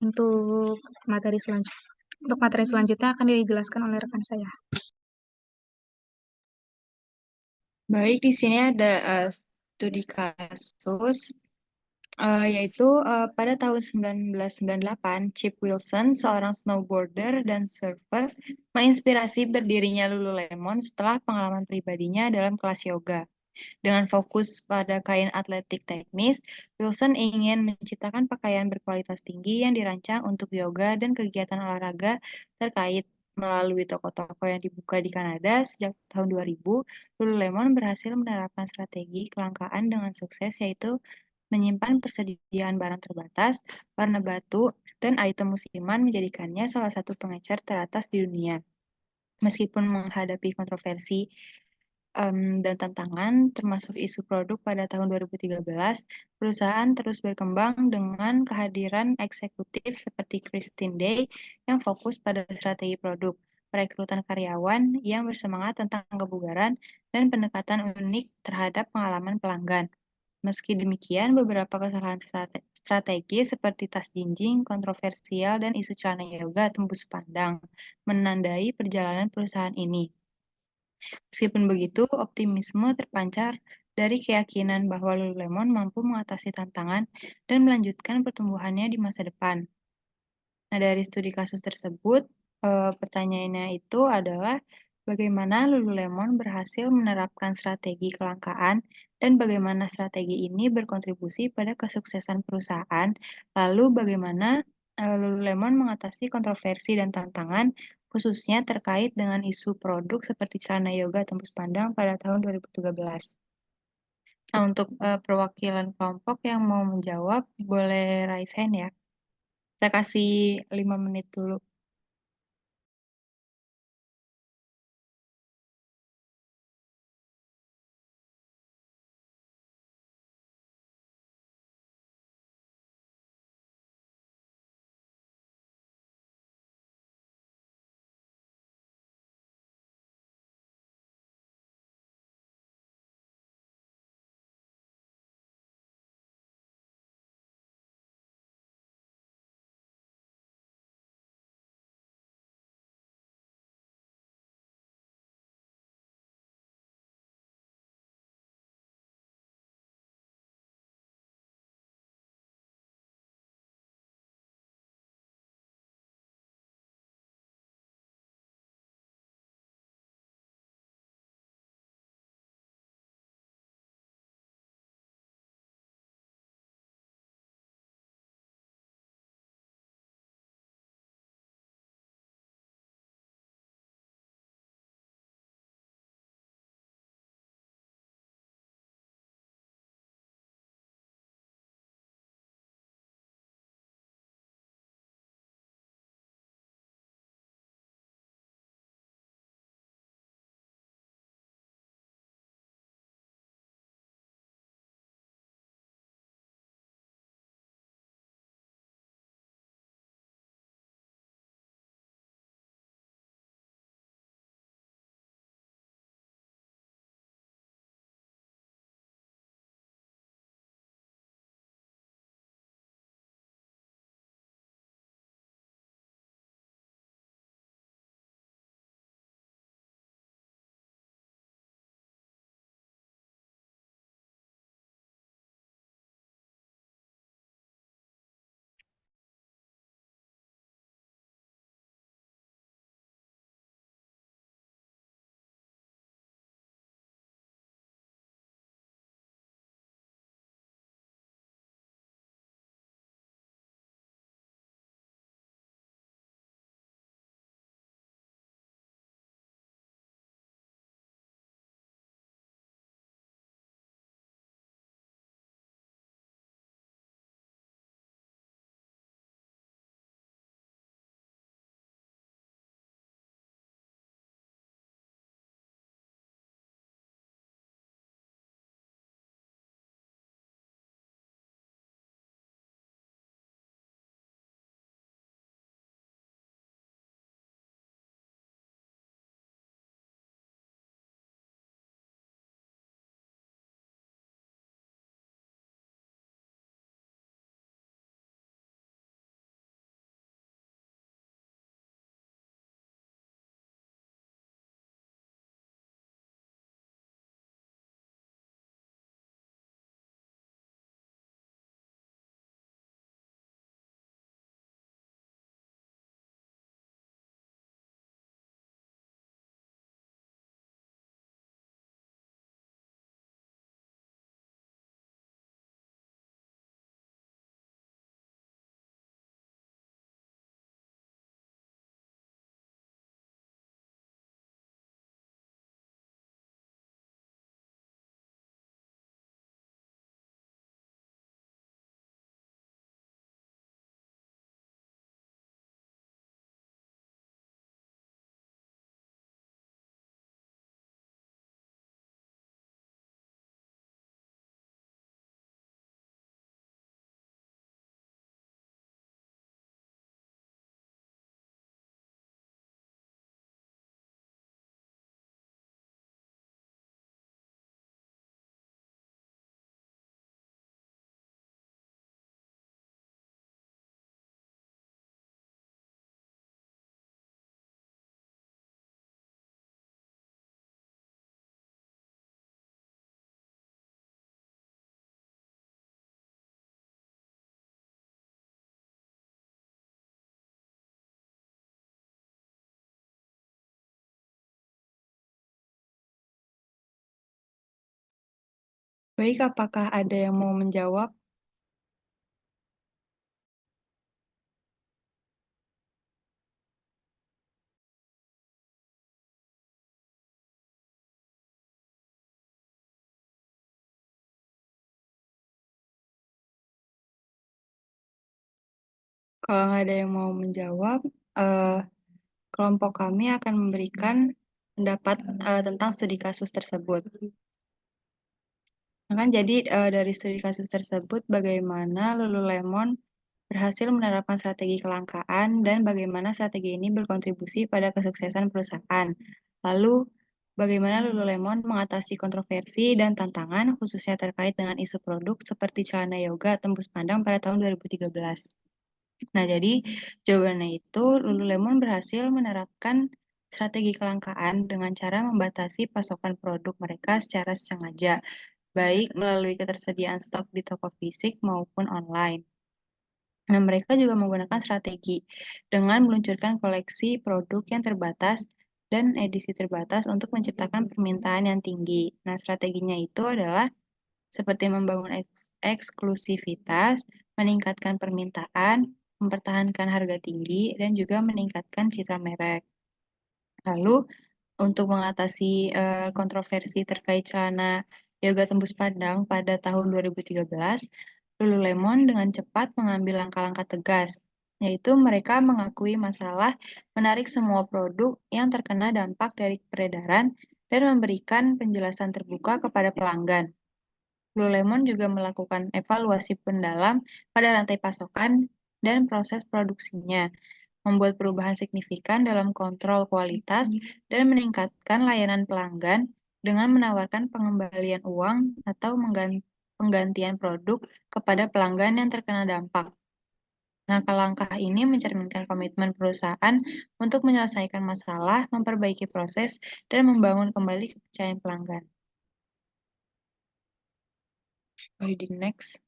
Untuk materi selanjutnya akan dijelaskan oleh rekan saya. Baik, di sini ada studi kasus, yaitu pada tahun 1998, Chip Wilson, seorang snowboarder dan surfer, menginspirasi berdirinya Lululemon setelah pengalaman pribadinya dalam kelas yoga. Dengan fokus pada kain atletik teknis, Wilson ingin menciptakan pakaian berkualitas tinggi yang dirancang untuk yoga dan kegiatan olahraga terkait. Melalui toko-toko yang dibuka di Kanada sejak tahun 2000, Lululemon berhasil menerapkan strategi kelangkaan dengan sukses, yaitu menyimpan persediaan barang terbatas, warna batu, dan item musiman menjadikannya salah satu pengecer teratas di dunia. Meskipun menghadapi kontroversi dan tantangan, termasuk isu produk pada tahun 2013, perusahaan terus berkembang dengan kehadiran eksekutif seperti Christine Day yang fokus pada strategi produk, perekrutan karyawan yang bersemangat tentang kebugaran, dan pendekatan unik terhadap pengalaman pelanggan. Meski demikian, beberapa kesalahan strategi seperti tas jinjing, kontroversial, dan isu celana yoga tembus pandang menandai perjalanan perusahaan ini. Meskipun begitu, optimisme terpancar dari keyakinan bahwa Lululemon mampu mengatasi tantangan dan melanjutkan pertumbuhannya di masa depan. Nah, dari studi kasus tersebut, pertanyaannya itu adalah bagaimana Lululemon berhasil menerapkan strategi kelangkaan dan bagaimana strategi ini berkontribusi pada kesuksesan perusahaan. Lalu bagaimana Lululemon mengatasi kontroversi dan tantangan khususnya terkait dengan isu produk seperti celana yoga tembus pandang pada tahun 2013. Nah, untuk perwakilan kelompok yang mau menjawab, boleh raise hand ya. Kita kasih 5 menit dulu. Baik, apakah ada yang mau menjawab? Kalau nggak ada yang mau menjawab, kelompok kami akan memberikan pendapat tentang studi kasus tersebut. Nah, kan jadi dari studi kasus tersebut bagaimana Lululemon berhasil menerapkan strategi kelangkaan dan bagaimana strategi ini berkontribusi pada kesuksesan perusahaan. Lalu, bagaimana Lululemon mengatasi kontroversi dan tantangan khususnya terkait dengan isu produk seperti celana yoga tembus pandang pada tahun 2013. Nah, jadi jawabannya itu Lululemon berhasil menerapkan strategi kelangkaan dengan cara membatasi pasokan produk mereka secara sengaja, baik melalui ketersediaan stok di toko fisik maupun online. Nah, mereka juga menggunakan strategi dengan meluncurkan koleksi produk yang terbatas dan edisi terbatas untuk menciptakan permintaan yang tinggi. Nah, strateginya itu adalah seperti membangun eksklusivitas, meningkatkan permintaan, mempertahankan harga tinggi, dan juga meningkatkan citra merek. Lalu, untuk mengatasi kontroversi terkait celana yoga tembus pandang pada tahun 2013, Lululemon dengan cepat mengambil langkah-langkah tegas, yaitu mereka mengakui masalah, menarik semua produk yang terkena dampak dari peredaran, dan memberikan penjelasan terbuka kepada pelanggan. Lululemon juga melakukan evaluasi mendalam pada rantai pasokan dan proses produksinya, membuat perubahan signifikan dalam kontrol kualitas, dan meningkatkan layanan pelanggan dengan menawarkan pengembalian uang atau penggantian produk kepada pelanggan yang terkena dampak. Nah, langkah ini mencerminkan komitmen perusahaan untuk menyelesaikan masalah, memperbaiki proses, dan membangun kembali kepercayaan pelanggan. Reading next.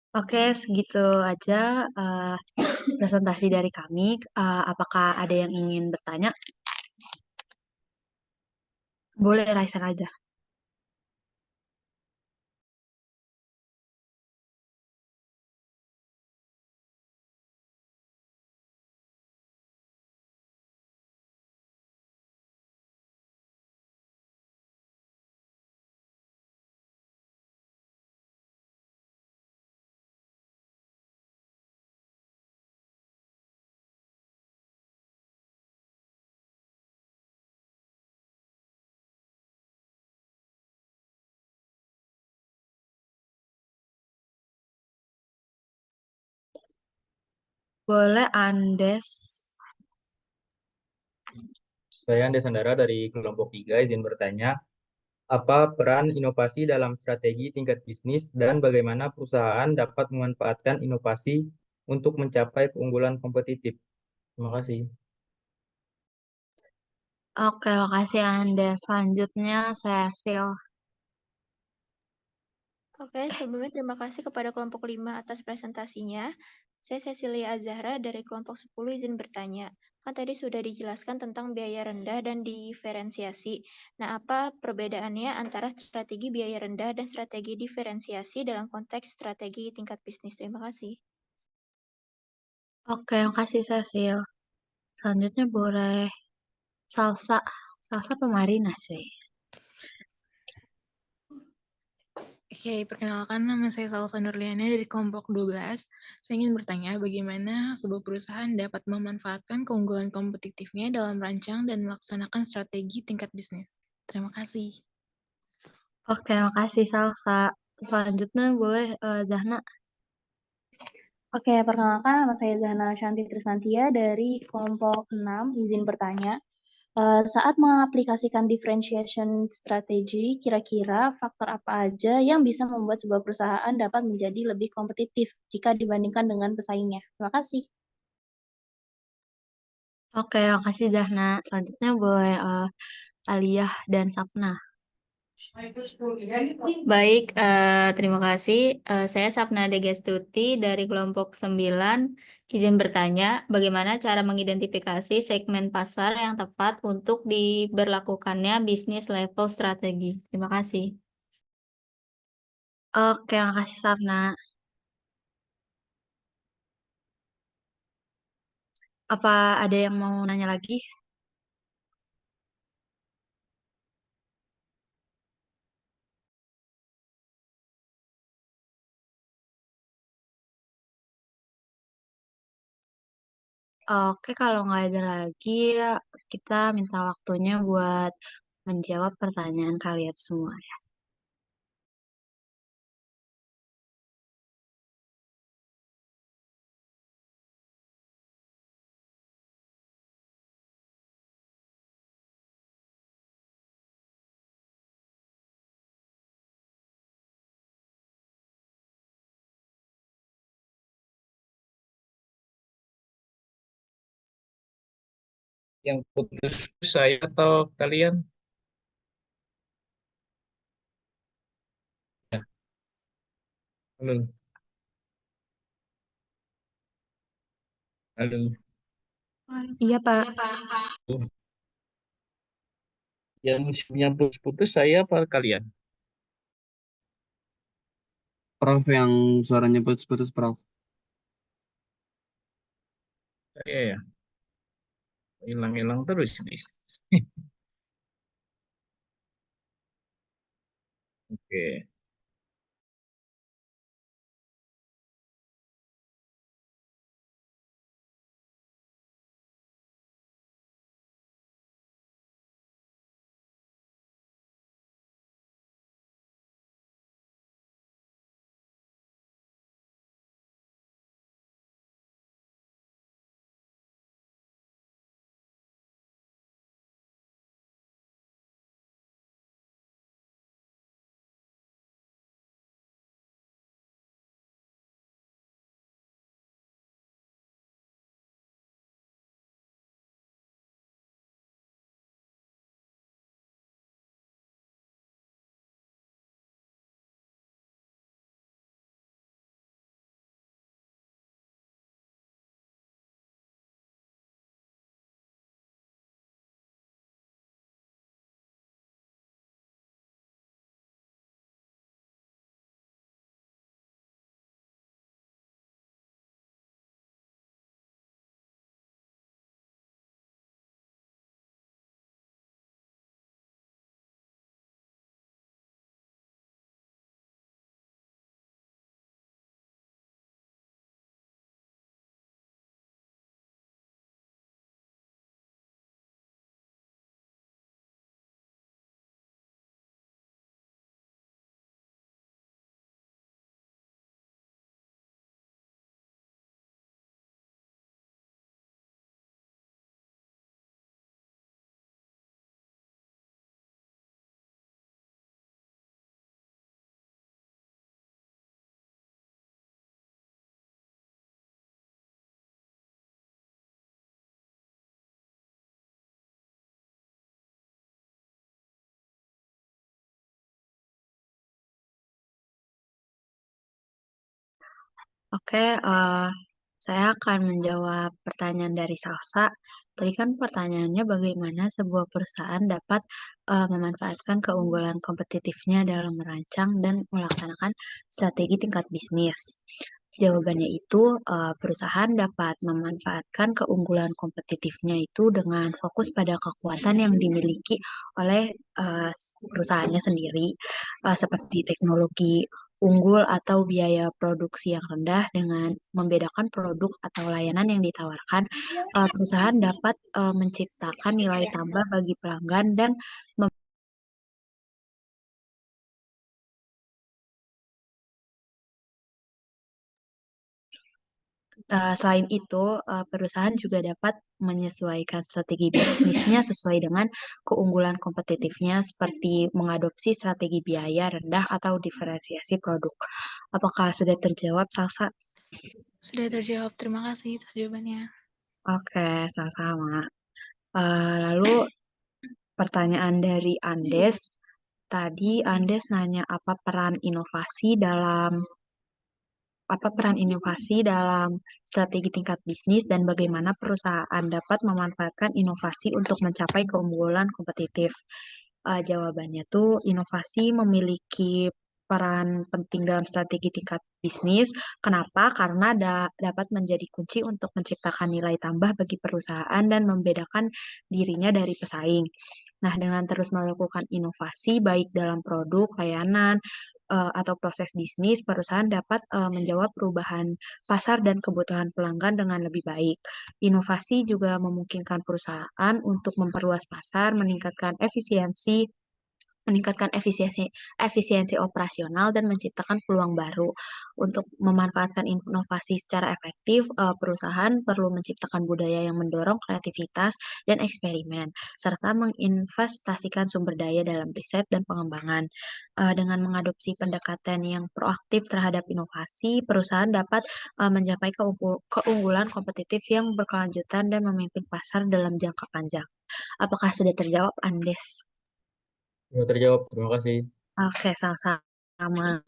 Oke, segitu aja presentasi dari kami. Apakah ada yang ingin bertanya? Boleh, Raisa aja. Boleh, Andes. Saya Andes Andara dari kelompok 3 izin bertanya, apa peran inovasi dalam strategi tingkat bisnis dan bagaimana perusahaan dapat memanfaatkan inovasi untuk mencapai keunggulan kompetitif? Terima kasih. Oke, makasih Andes. Selanjutnya saya Sil. Oke, sebelumnya terima kasih kepada kelompok 5 atas presentasinya. Saya Cecilia Azahra dari kelompok 10 izin bertanya. Kan tadi sudah dijelaskan tentang biaya rendah dan diferensiasi. Nah, apa perbedaannya antara strategi biaya rendah dan strategi diferensiasi dalam konteks strategi tingkat bisnis? Terima kasih. Oke, makasih Cecil. Selanjutnya boleh Salsa. Salsa Pemarina sih. Oke, perkenalkan nama saya Salsa Nurliana dari kelompok 12. Saya ingin bertanya bagaimana sebuah perusahaan dapat memanfaatkan keunggulan kompetitifnya dalam merancang dan melaksanakan strategi tingkat bisnis. Terima kasih. Oke, makasih Salsa. Selanjutnya boleh Zahna. Oke, perkenalkan nama saya Zahna Shanti Trisnantia dari kelompok 6, izin bertanya. Saat mengaplikasikan differentiation strategi, kira-kira faktor apa aja yang bisa membuat sebuah perusahaan dapat menjadi lebih kompetitif jika dibandingkan dengan pesaingnya? Terima kasih. Oke, makasih Zahna. Selanjutnya boleh Aliyah dan Sapna. Baik, terima kasih. Saya Sapna Degestuti dari kelompok 9. Izin bertanya, bagaimana cara mengidentifikasi segmen pasar yang tepat untuk diberlakukannya bisnis level strategi? Terima kasih. Oke, makasih Sapna. Apa ada yang mau nanya lagi? Oke, kalau nggak ada lagi, kita minta waktunya buat menjawab pertanyaan kalian semua. Yang putus saya atau kalian? Ya, halo, halo. Iya, Pak. Yang putus-putus saya apa kalian? Prof yang suaranya putus-putus, Prof. Saya ya, hilang-hilang terus nih. Oke. Oke, saya akan menjawab pertanyaan dari Salsa. Tadi kan pertanyaannya bagaimana sebuah perusahaan dapat memanfaatkan keunggulan kompetitifnya dalam merancang dan melaksanakan strategi tingkat bisnis. Jawabannya itu, perusahaan dapat memanfaatkan keunggulan kompetitifnya itu dengan fokus pada kekuatan yang dimiliki oleh perusahaannya sendiri, seperti teknologi unggul atau biaya produksi yang rendah. Dengan membedakan produk atau layanan yang ditawarkan, perusahaan dapat menciptakan nilai tambah bagi pelanggan dan selain itu, perusahaan juga dapat menyesuaikan strategi bisnisnya sesuai dengan keunggulan kompetitifnya, seperti mengadopsi strategi biaya rendah atau diferensiasi produk. Apakah sudah terjawab, Salsa? Sudah terjawab. Terima kasih atas jawabannya. Oke, sama-sama. Lalu pertanyaan dari Andes, tadi Andes nanya apa peran inovasi dalam strategi tingkat bisnis dan bagaimana perusahaan dapat memanfaatkan inovasi untuk mencapai keunggulan kompetitif. Jawabannya tuh inovasi memiliki peran penting dalam strategi tingkat bisnis. Kenapa? Karena dapat menjadi kunci untuk menciptakan nilai tambah bagi perusahaan dan membedakan dirinya dari pesaing. Nah, dengan terus melakukan inovasi baik dalam produk, layanan, atau proses bisnis, perusahaan dapat menjawab perubahan pasar dan kebutuhan pelanggan dengan lebih baik. Inovasi juga memungkinkan perusahaan untuk memperluas pasar, meningkatkan efisiensi operasional dan menciptakan peluang baru. Untuk memanfaatkan inovasi secara efektif, perusahaan perlu menciptakan budaya yang mendorong kreativitas dan eksperimen, serta menginvestasikan sumber daya dalam riset dan pengembangan. Dengan mengadopsi pendekatan yang proaktif terhadap inovasi, perusahaan dapat mencapai keunggulan kompetitif yang berkelanjutan dan memimpin pasar dalam jangka panjang. Apakah sudah terjawab, Andes? Sudah terjawab, terima kasih. Oke, sama-sama.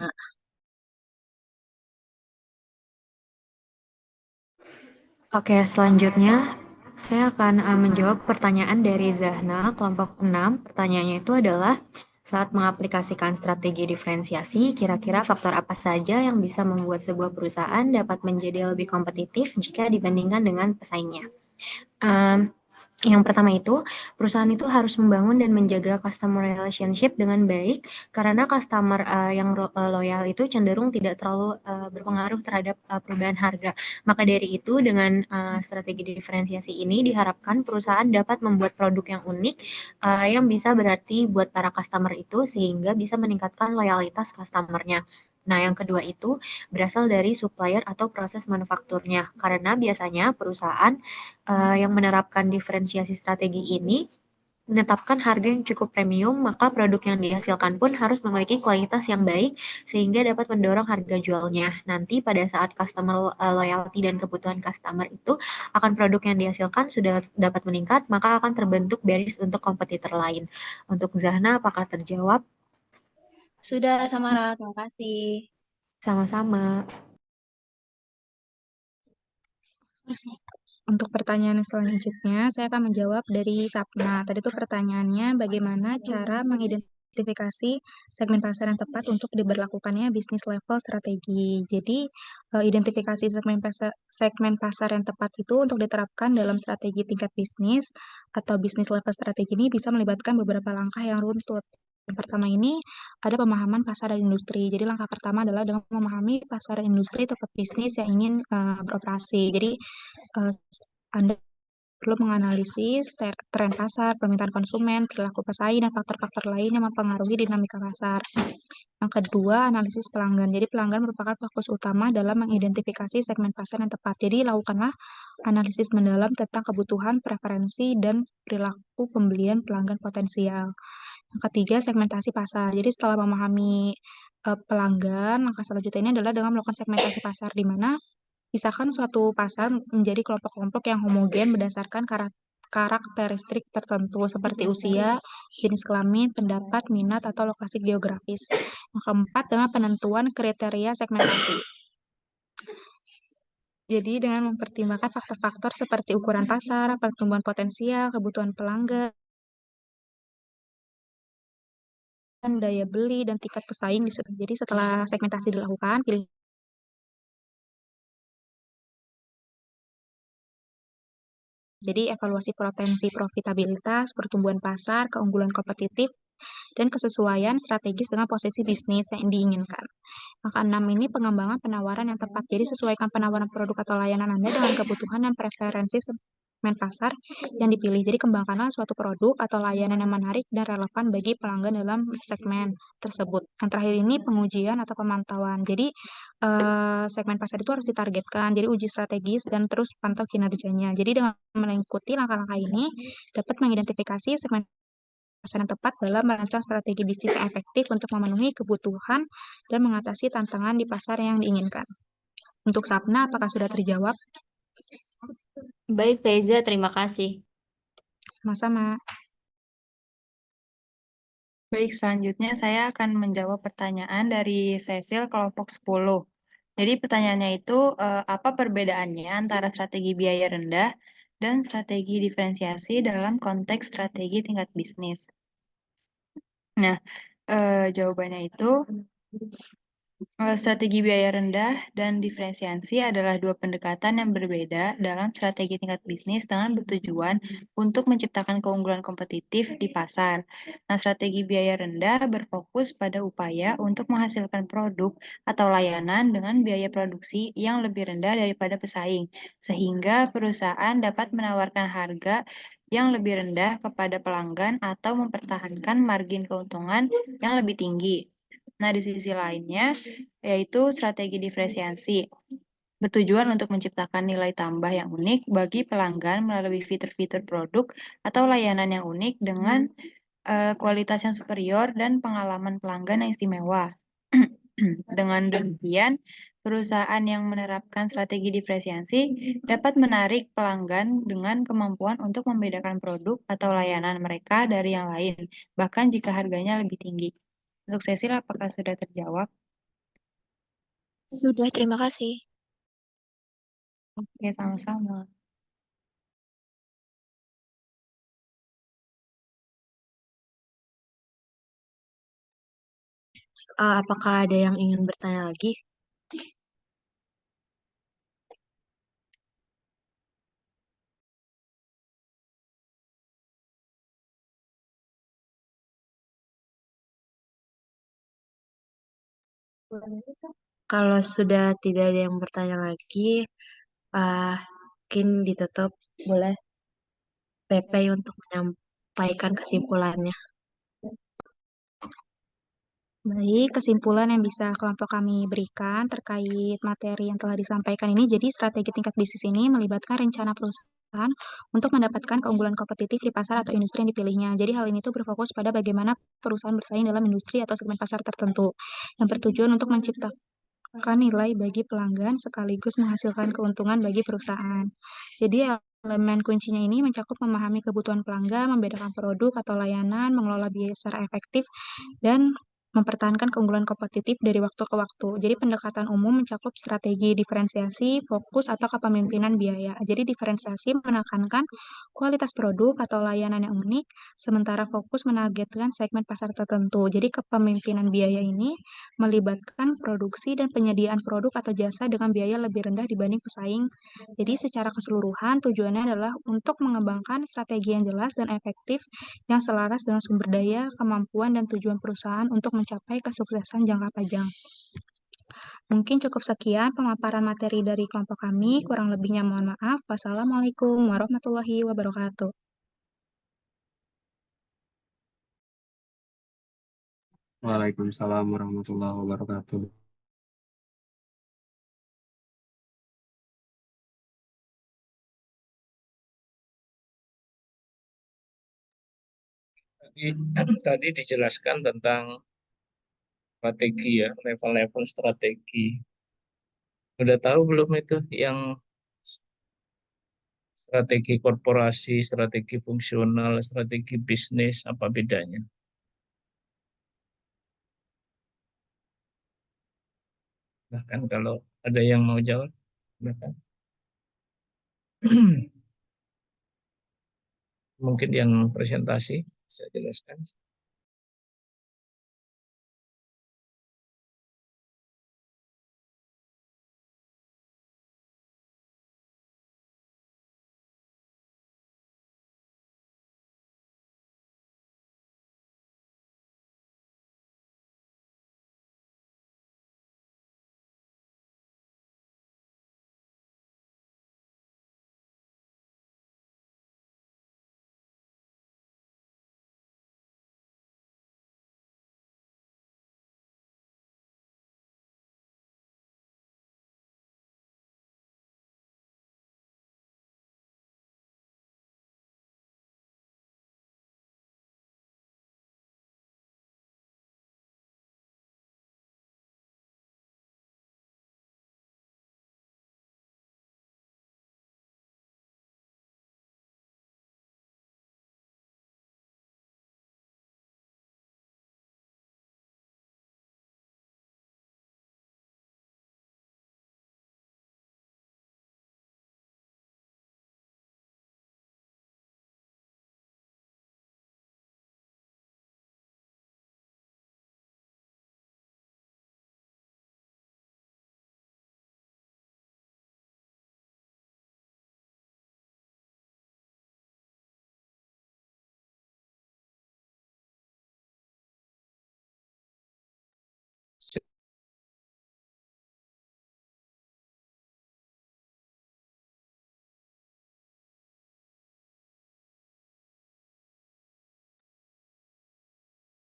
Oke, selanjutnya saya akan menjawab pertanyaan dari Zahna, kelompok 6. Pertanyaannya itu adalah, saat mengaplikasikan strategi diferensiasi, kira-kira faktor apa saja yang bisa membuat sebuah perusahaan dapat menjadi lebih kompetitif jika dibandingkan dengan pesaingnya? Yang pertama itu, perusahaan itu harus membangun dan menjaga customer relationship dengan baik, karena customer yang loyal itu cenderung tidak terlalu berpengaruh terhadap perubahan harga. Maka dari itu, dengan strategi diferensiasi ini diharapkan perusahaan dapat membuat produk yang unik, yang bisa berarti buat para customer itu, sehingga bisa meningkatkan loyalitas customer-nya. Nah, yang kedua itu berasal dari supplier atau proses manufakturnya, karena biasanya perusahaan yang menerapkan diferensiasi strategi ini menetapkan harga yang cukup premium, maka produk yang dihasilkan pun harus memiliki kualitas yang baik sehingga dapat mendorong harga jualnya. Nanti pada saat customer loyalty dan kebutuhan customer itu akan produk yang dihasilkan sudah dapat meningkat, maka akan terbentuk barriers untuk kompetitor lain. Untuk Zahna, apakah terjawab? Sudah, Samara. Terima kasih. Sama-sama. Untuk pertanyaan selanjutnya, saya akan menjawab dari Sapna. Tadi tuh pertanyaannya, bagaimana cara mengidentifikasi segmen pasar yang tepat untuk diberlakukannya bisnis level strategi. Jadi, identifikasi segmen pasar yang tepat itu untuk diterapkan dalam strategi tingkat bisnis atau bisnis level strategi ini bisa melibatkan beberapa langkah yang runtut. Yang pertama ini ada pemahaman pasar dan industri. Jadi langkah pertama adalah dengan memahami pasar dan industri tempat bisnis yang ingin beroperasi. Jadi Anda perlu menganalisis tren pasar, permintaan konsumen, perilaku pesaing, dan faktor-faktor lain yang mempengaruhi dinamika pasar. Yang kedua, analisis pelanggan. Jadi pelanggan merupakan fokus utama dalam mengidentifikasi segmen pasar yang tepat. Jadi lakukanlah analisis mendalam tentang kebutuhan, preferensi, dan perilaku pembelian pelanggan potensial. Yang ketiga, segmentasi pasar. Jadi setelah memahami pelanggan, langkah selanjutnya ini adalah dengan melakukan segmentasi pasar, di mana pisahkan suatu pasar menjadi kelompok-kelompok yang homogen berdasarkan karakteristik tertentu seperti usia, jenis kelamin, pendapat, minat, atau lokasi geografis. Yang keempat, dengan penentuan kriteria segmentasi. Jadi dengan mempertimbangkan faktor-faktor seperti ukuran pasar, pertumbuhan potensial, kebutuhan pelanggan, daya beli, dan tingkat pesaing. Jadi setelah segmentasi dilakukan, pilih jadi evaluasi potensi profitabilitas, pertumbuhan pasar, keunggulan kompetitif, dan kesesuaian strategis dengan posisi bisnis yang diinginkan. Angka 6 ini pengembangan penawaran yang tepat. Jadi sesuaikan penawaran produk atau layanan Anda dengan kebutuhan dan preferensi segmen pasar yang dipilih. Jadi kembangkanlah suatu produk atau layanan yang menarik dan relevan bagi pelanggan dalam segmen tersebut. Yang terakhir ini pengujian atau pemantauan. Jadi segmen pasar itu harus ditargetkan. Jadi uji strategis dan terus pantau kinerjanya. Jadi dengan mengikuti langkah-langkah ini dapat mengidentifikasi segmen pasar yang tepat dalam merancang strategi bisnis yang efektif untuk memenuhi kebutuhan dan mengatasi tantangan di pasar yang diinginkan. Untuk Sapna, apakah sudah terjawab? Baik, Faiza, terima kasih. Sama-sama. Baik, selanjutnya saya akan menjawab pertanyaan dari Cecil kelompok 10. Jadi pertanyaannya itu, apa perbedaannya antara strategi biaya rendah dan strategi diferensiasi dalam konteks strategi tingkat bisnis? Nah, jawabannya itu, strategi biaya rendah dan diferensiasi adalah dua pendekatan yang berbeda dalam strategi tingkat bisnis dengan bertujuan untuk menciptakan keunggulan kompetitif di pasar. Nah, strategi biaya rendah berfokus pada upaya untuk menghasilkan produk atau layanan dengan biaya produksi yang lebih rendah daripada pesaing, sehingga perusahaan dapat menawarkan harga yang lebih rendah kepada pelanggan atau mempertahankan margin keuntungan yang lebih tinggi. Nah, di sisi lainnya, yaitu strategi diferensiasi, bertujuan untuk menciptakan nilai tambah yang unik bagi pelanggan melalui fitur-fitur produk atau layanan yang unik dengan kualitas yang superior dan pengalaman pelanggan yang istimewa. Dengan demikian, perusahaan yang menerapkan strategi diferensiasi dapat menarik pelanggan dengan kemampuan untuk membedakan produk atau layanan mereka dari yang lain, bahkan jika harganya lebih tinggi. Untuk Cecil, apakah sudah terjawab? Sudah, terima kasih. Oke, sama-sama. Apakah ada yang ingin bertanya lagi? Kalau sudah tidak ada yang bertanya lagi, mungkin ditutup. Boleh PP untuk menyampaikan kesimpulannya. Baik, kesimpulan yang bisa kelompok kami berikan terkait materi yang telah disampaikan ini, jadi strategi tingkat bisnis ini melibatkan rencana perusahaan untuk mendapatkan keunggulan kompetitif di pasar atau industri yang dipilihnya. Jadi hal ini tuh berfokus pada bagaimana perusahaan bersaing dalam industri atau segmen pasar tertentu, yang bertujuan untuk menciptakan nilai bagi pelanggan sekaligus menghasilkan keuntungan bagi perusahaan. Jadi elemen kuncinya ini mencakup memahami kebutuhan pelanggan, membedakan produk atau layanan, mengelola biaya secara efektif, dan mempertahankan keunggulan kompetitif dari waktu ke waktu. Jadi pendekatan umum mencakup strategi diferensiasi, fokus, atau kepemimpinan biaya. Jadi diferensiasi menekankan kualitas produk atau layanan yang unik, sementara fokus menargetkan segmen pasar tertentu. Jadi kepemimpinan biaya ini melibatkan produksi dan penyediaan produk atau jasa dengan biaya lebih rendah dibanding pesaing. Jadi secara keseluruhan tujuannya adalah untuk mengembangkan strategi yang jelas dan efektif yang selaras dengan sumber daya, kemampuan, dan tujuan perusahaan untuk mencapai kesuksesan jangka panjang. Mungkin cukup sekian pemaparan materi dari kelompok kami. Kurang lebihnya mohon maaf. Wassalamualaikum warahmatullahi wabarakatuh. Waalaikumsalam warahmatullahi wabarakatuh. Tadi dijelaskan tentang strategi ya, level-level strategi. Udah tahu belum itu yang strategi korporasi, strategi fungsional, strategi bisnis, apa bedanya? Bahkan kalau ada yang mau jawab, bahkan mungkin yang presentasi saya jelaskan.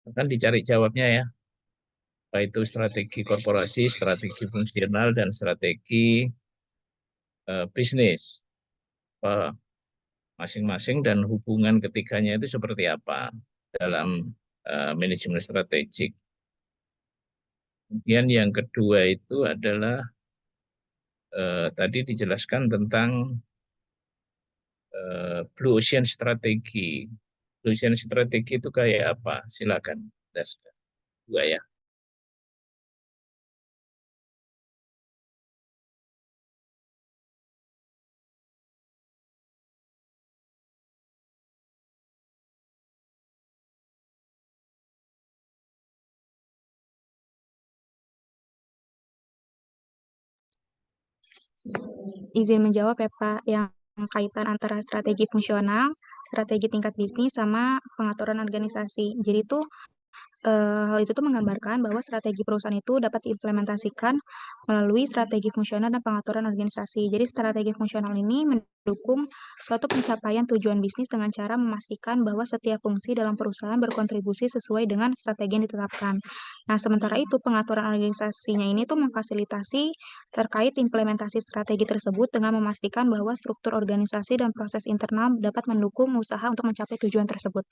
Akan dicari jawabnya ya, apa itu strategi korporasi, strategi fungsional, dan strategi bisnis. Masing-masing dan hubungan ketiganya itu seperti apa dalam manajemen strategik. Kemudian yang kedua itu adalah tadi dijelaskan tentang Blue Ocean Strategi. Blue Ocean Strategi itu kayak apa? Silakan. Dua ya. Izin menjawab ya Pak, yang kaitan antara strategi fungsional, strategi tingkat bisnis, sama pengaturan organisasi. Jadi itu hal itu tuh menggambarkan bahwa strategi perusahaan itu dapat diimplementasikan melalui strategi fungsional dan pengaturan organisasi. Jadi strategi fungsional ini mendukung suatu pencapaian tujuan bisnis dengan cara memastikan bahwa setiap fungsi dalam perusahaan berkontribusi sesuai dengan strategi yang ditetapkan. Nah, sementara itu pengaturan organisasinya ini tuh memfasilitasi terkait implementasi strategi tersebut dengan memastikan bahwa struktur organisasi dan proses internal dapat mendukung usaha untuk mencapai tujuan tersebut.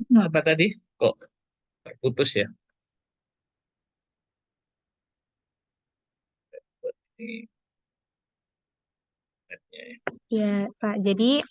Apa tadi? Kok terputus ya? Ini. Ya, Pak. Jadi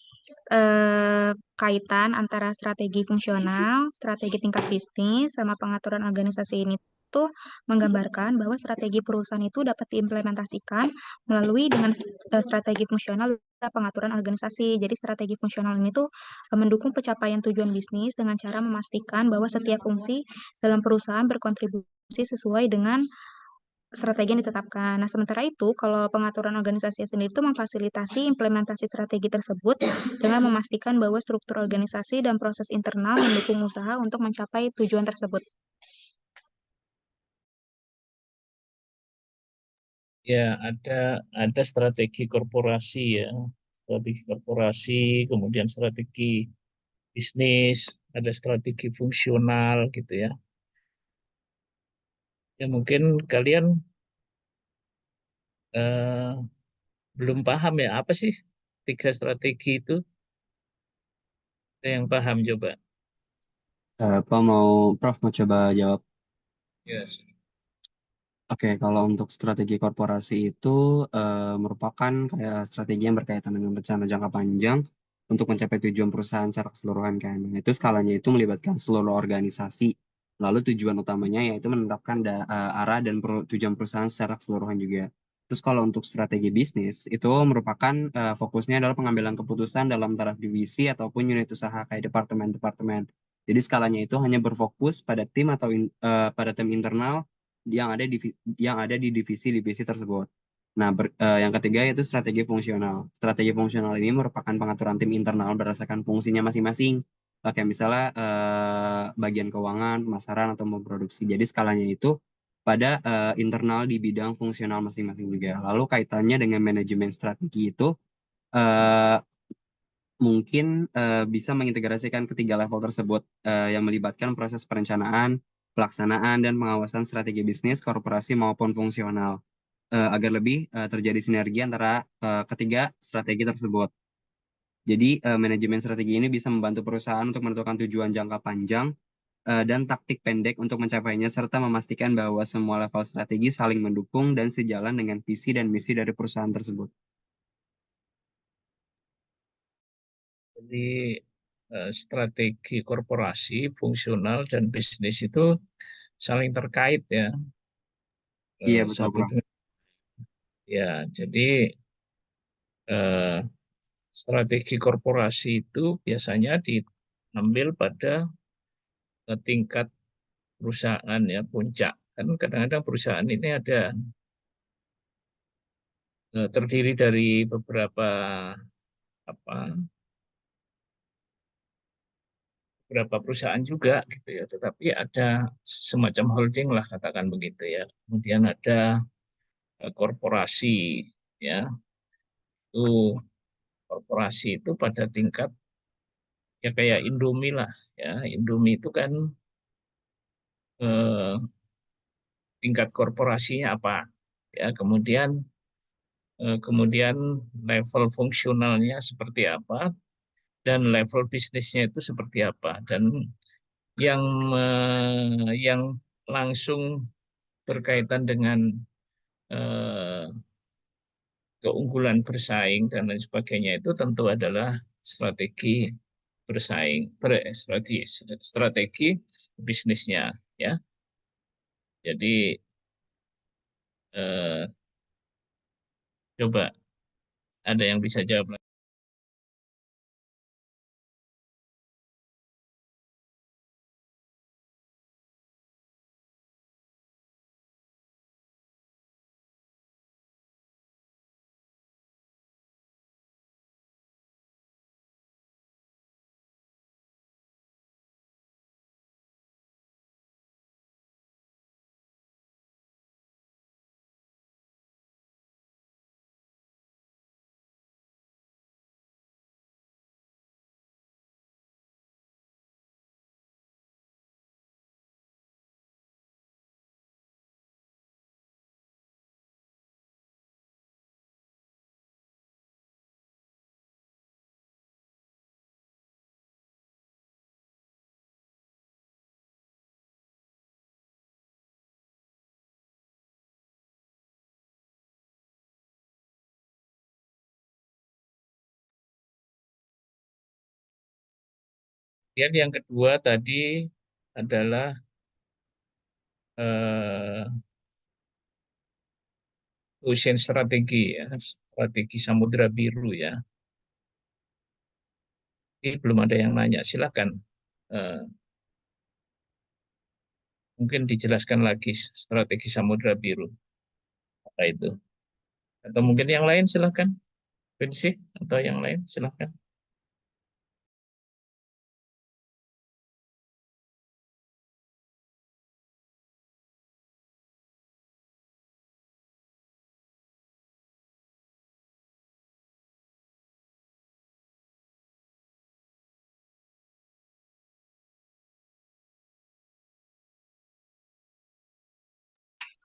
kaitan antara strategi fungsional, strategi tingkat bisnis, sama pengaturan organisasi ini tuh menggambarkan bahwa strategi perusahaan itu dapat diimplementasikan melalui dengan strategi fungsional dan pengaturan organisasi. Jadi strategi fungsional ini tuh mendukung pencapaian tujuan bisnis dengan cara memastikan bahwa setiap fungsi dalam perusahaan berkontribusi sesuai dengan strategi yang ditetapkan. Nah, sementara itu, kalau pengaturan organisasi sendiri itu memfasilitasi implementasi strategi tersebut dengan memastikan bahwa struktur organisasi dan proses internal mendukung usaha untuk mencapai tujuan tersebut. Ya, ada strategi korporasi ya, strategi korporasi, kemudian strategi bisnis, ada strategi fungsional gitu ya. Ya mungkin kalian belum paham ya apa sih 3 strategi itu? Ada yang paham coba? Prof mau coba jawab? Yes. Oke, kalau untuk strategi korporasi itu merupakan kayak strategi yang berkaitan dengan rencana jangka panjang untuk mencapai tujuan perusahaan secara keseluruhan kan. Nah, itu skalanya itu melibatkan seluruh organisasi. Lalu tujuan utamanya yaitu menetapkan arah dan tujuan perusahaan secara keseluruhan juga. Terus kalau untuk strategi bisnis itu merupakan fokusnya adalah pengambilan keputusan dalam taraf divisi ataupun unit usaha kayak departemen-departemen. Jadi skalanya itu hanya berfokus pada tim atau pada tim internal yang ada di divisi-divisi tersebut. Nah, yang ketiga yaitu strategi fungsional. Strategi fungsional ini merupakan pengaturan tim internal berdasarkan fungsinya masing-masing. Kayak misalnya bagian keuangan, pemasaran, atau memproduksi. Jadi skalanya itu pada internal di bidang fungsional masing-masing juga. Lalu kaitannya dengan manajemen strategi itu eh, mungkin bisa mengintegrasikan ketiga level tersebut yang melibatkan proses perencanaan, pelaksanaan, dan pengawasan strategi bisnis, korporasi maupun fungsional agar lebih terjadi sinergi antara ketiga strategi tersebut. Jadi manajemen strategi ini bisa membantu perusahaan untuk menentukan tujuan jangka panjang dan taktik pendek untuk mencapainya serta memastikan bahwa semua level strategi saling mendukung dan sejalan dengan visi dan misi dari perusahaan tersebut. Jadi strategi korporasi, fungsional, dan bisnis itu saling terkait ya. Iya betul, Satu Bro. dengan ya, jadi eh, strategi korporasi itu biasanya diambil pada tingkat perusahaan ya, puncak. Kan kadang-kadang perusahaan ini ada terdiri dari beberapa perusahaan juga gitu ya, tetapi ada semacam holding lah katakan begitu ya. Kemudian ada korporasi ya. Itu korporasi itu pada tingkat ya kayak Indomie lah ya. Indomie itu kan eh, tingkat korporasinya apa ya. Kemudian level fungsionalnya seperti apa dan level bisnisnya itu seperti apa, dan yang langsung berkaitan dengan eh, keunggulan bersaing dan lain sebagainya itu tentu adalah strategi bersaing, strategi bisnisnya ya. Jadi eh, coba ada yang bisa jawab lagi? Dan yang kedua tadi adalah ocean strategi ya, strategi Samudra Biru ya. Ini belum ada yang nanya, silakan. Mungkin dijelaskan lagi strategi Samudra Biru apa itu, atau mungkin yang lain silakan, Vinci atau yang lain silakan.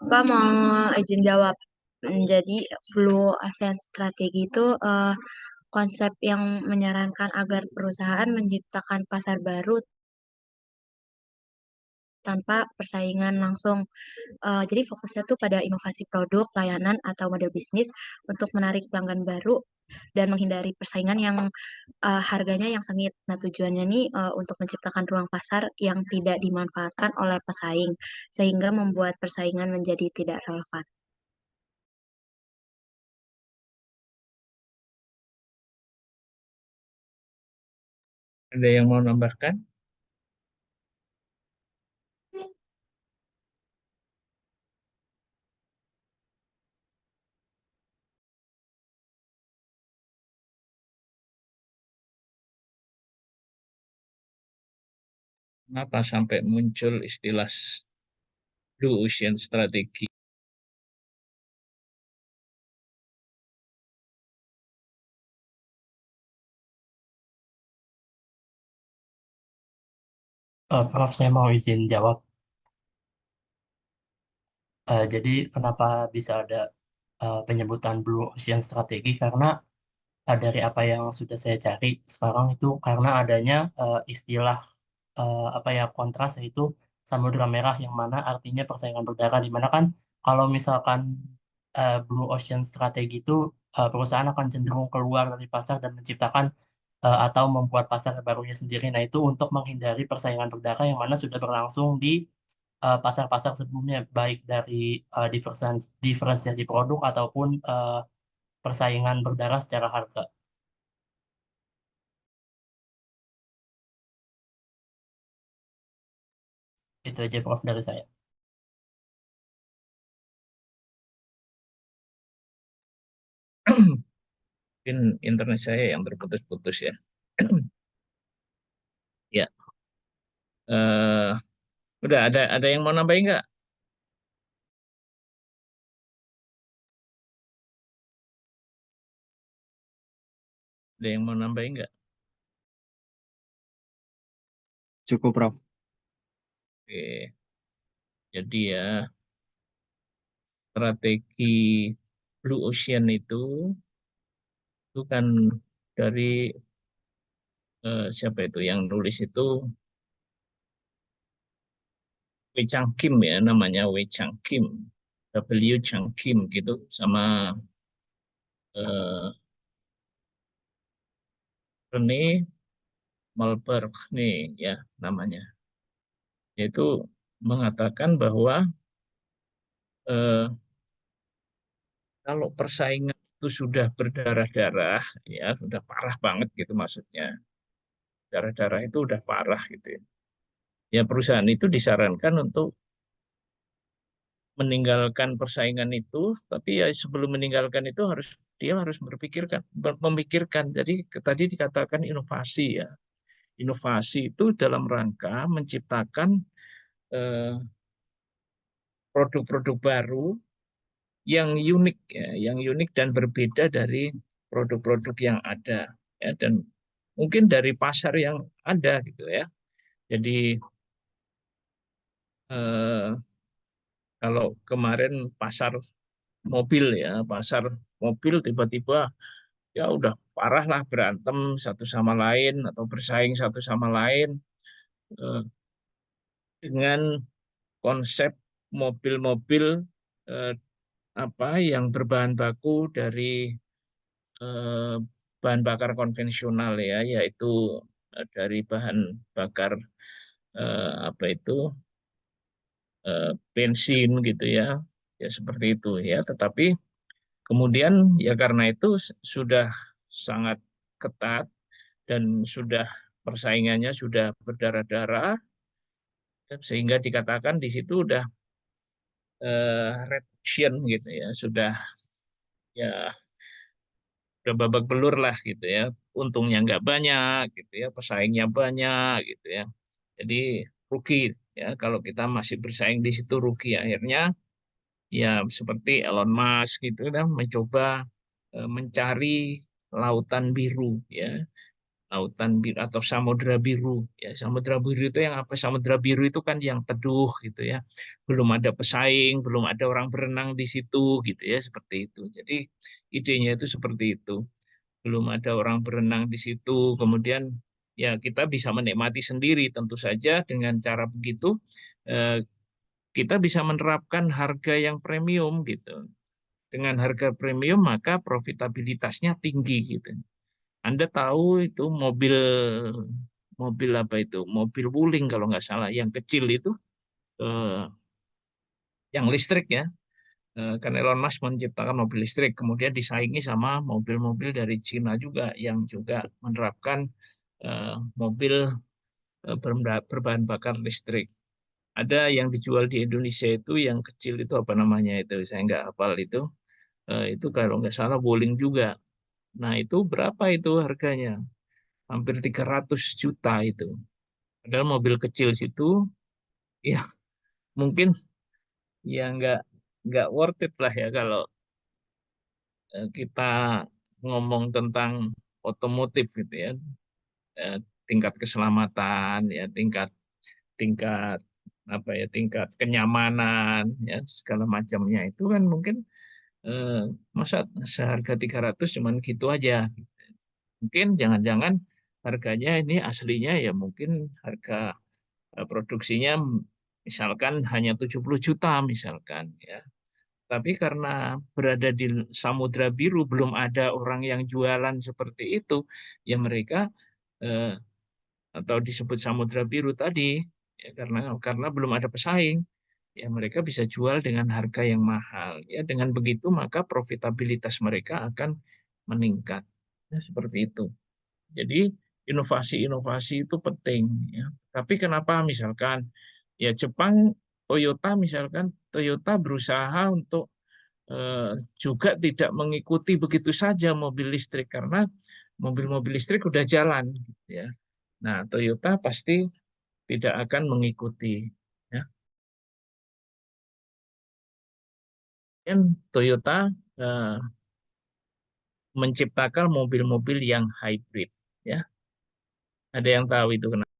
Pak mau izin jawab. Jadi Blue Ocean Strategi itu konsep yang menyarankan agar perusahaan menciptakan pasar baru tanpa persaingan langsung. Jadi fokusnya tuh pada inovasi produk, layanan, atau model bisnis untuk menarik pelanggan baru dan menghindari persaingan yang harganya yang sengit. Nah, tujuannya nih untuk menciptakan ruang pasar yang tidak dimanfaatkan oleh pesaing, sehingga membuat persaingan menjadi tidak relevan. Ada yang mau nambahkan? Kenapa sampai muncul istilah Blue Ocean Strategi? Prof, saya mau izin jawab. Jadi kenapa bisa ada penyebutan Blue Ocean Strategi? Karena dari apa yang sudah saya cari sekarang itu karena adanya istilah apa ya kontras, yaitu Samudra Merah, yang mana artinya persaingan berdarah, di mana kan kalau misalkan Blue Ocean Strategi itu perusahaan akan cenderung keluar dari pasar dan menciptakan atau membuat pasar barunya sendiri. Nah, itu untuk menghindari persaingan berdarah yang mana sudah berlangsung di pasar-pasar sebelumnya, baik dari diferensiasi produk ataupun persaingan berdarah secara harga. Itu aja Prof dari saya. Mungkin internet saya yang terputus-putus ya. Ya, udah ada yang mau nambahin nggak? Ada yang mau nambahin nggak? Cukup, Prof. Oke, jadi ya strategi Blue Ocean itu kan dari siapa itu yang nulis itu Wei Chang Kim ya, namanya Wei Chang Kim, W Chang Kim gitu, sama eh, Rene Malberg nih ya namanya. Yaitu mengatakan bahwa eh, kalau persaingan itu sudah berdarah-darah, ya sudah parah banget gitu maksudnya. Darah-darah itu udah parah gitu ya. Ya perusahaan itu disarankan untuk meninggalkan persaingan itu, tapi ya sebelum meninggalkan itu dia harus memikirkan. Jadi tadi dikatakan inovasi ya. Inovasi itu dalam rangka menciptakan eh, produk-produk baru yang unik ya, yang unik dan berbeda dari produk-produk yang ada ya, dan mungkin dari pasar yang ada gitu ya. Jadi eh, kalau kemarin pasar mobil tiba-tiba ya udah parah lah, berantem satu sama lain atau bersaing satu sama lain eh, dengan konsep mobil-mobil eh, apa yang berbahan baku dari eh, bahan bakar konvensional ya, yaitu dari bahan bakar apa itu bensin gitu ya, ya seperti itu ya. Tetapi kemudian ya karena itu sudah sangat ketat dan sudah persaingannya sudah berdarah-darah, sehingga dikatakan di situ udah red ocean gitu ya, ya udah babak belur lah gitu ya, untungnya nggak banyak gitu ya, pesaingnya banyak gitu ya, jadi rugi ya kalau kita masih bersaing di situ, rugi akhirnya ya seperti Elon Musk gitu kan mencoba mencari lautan biru ya, lautan biru atau samudra biru ya. Samudra biru itu yang apa? Samudra biru itu kan yang teduh gitu ya, belum ada pesaing, belum ada orang berenang di situ gitu ya, seperti itu. Jadi idenya itu seperti itu, belum ada orang berenang di situ, kemudian ya kita bisa menikmati sendiri tentu saja dengan cara begitu. eh, kita bisa menerapkan harga yang premium gitu. Dengan harga premium maka profitabilitasnya tinggi gitu. Anda tahu itu mobil mobil apa itu? Mobil Wuling kalau nggak salah, yang kecil itu, eh, yang listrik ya. Kan Elon Musk menciptakan mobil listrik, kemudian disaingi sama mobil-mobil dari Cina juga yang juga menerapkan mobil berbahan bakar listrik. Ada yang dijual di Indonesia itu yang kecil itu apa namanya itu? Saya nggak hafal itu. Itu kalau nggak salah Wuling juga. Nah itu berapa itu harganya? Hampir 300 juta itu. Padahal mobil kecil situ ya mungkin ya nggak worth it lah ya kalau kita ngomong tentang otomotif gitu ya. Eh, tingkat keselamatan ya, tingkat tingkat apa ya, tingkat kenyamanan ya, segala macamnya itu kan mungkin eh, masa seharga 300 cuman gitu aja. Mungkin jangan-jangan harganya ini aslinya ya mungkin harga produksinya misalkan hanya 70 juta misalkan ya. Tapi karena berada di Samudra Biru belum ada orang yang jualan seperti itu, ya mereka eh, atau disebut Samudra Biru tadi ya, karena belum ada pesaing, ya mereka bisa jual dengan harga yang mahal. Ya, dengan begitu maka profitabilitas mereka akan meningkat. Ya, seperti itu. Jadi inovasi-inovasi itu penting. Ya. Tapi kenapa misalkan ya Jepang, Toyota misalkan, Toyota berusaha untuk juga tidak mengikuti begitu saja mobil listrik karena mobil-mobil listrik udah jalan, gitu ya. Nah, Toyota pasti tidak akan mengikuti. Ya. Dan Toyota eh, menciptakan mobil-mobil yang hybrid. Ya, ada yang tahu itu kenapa?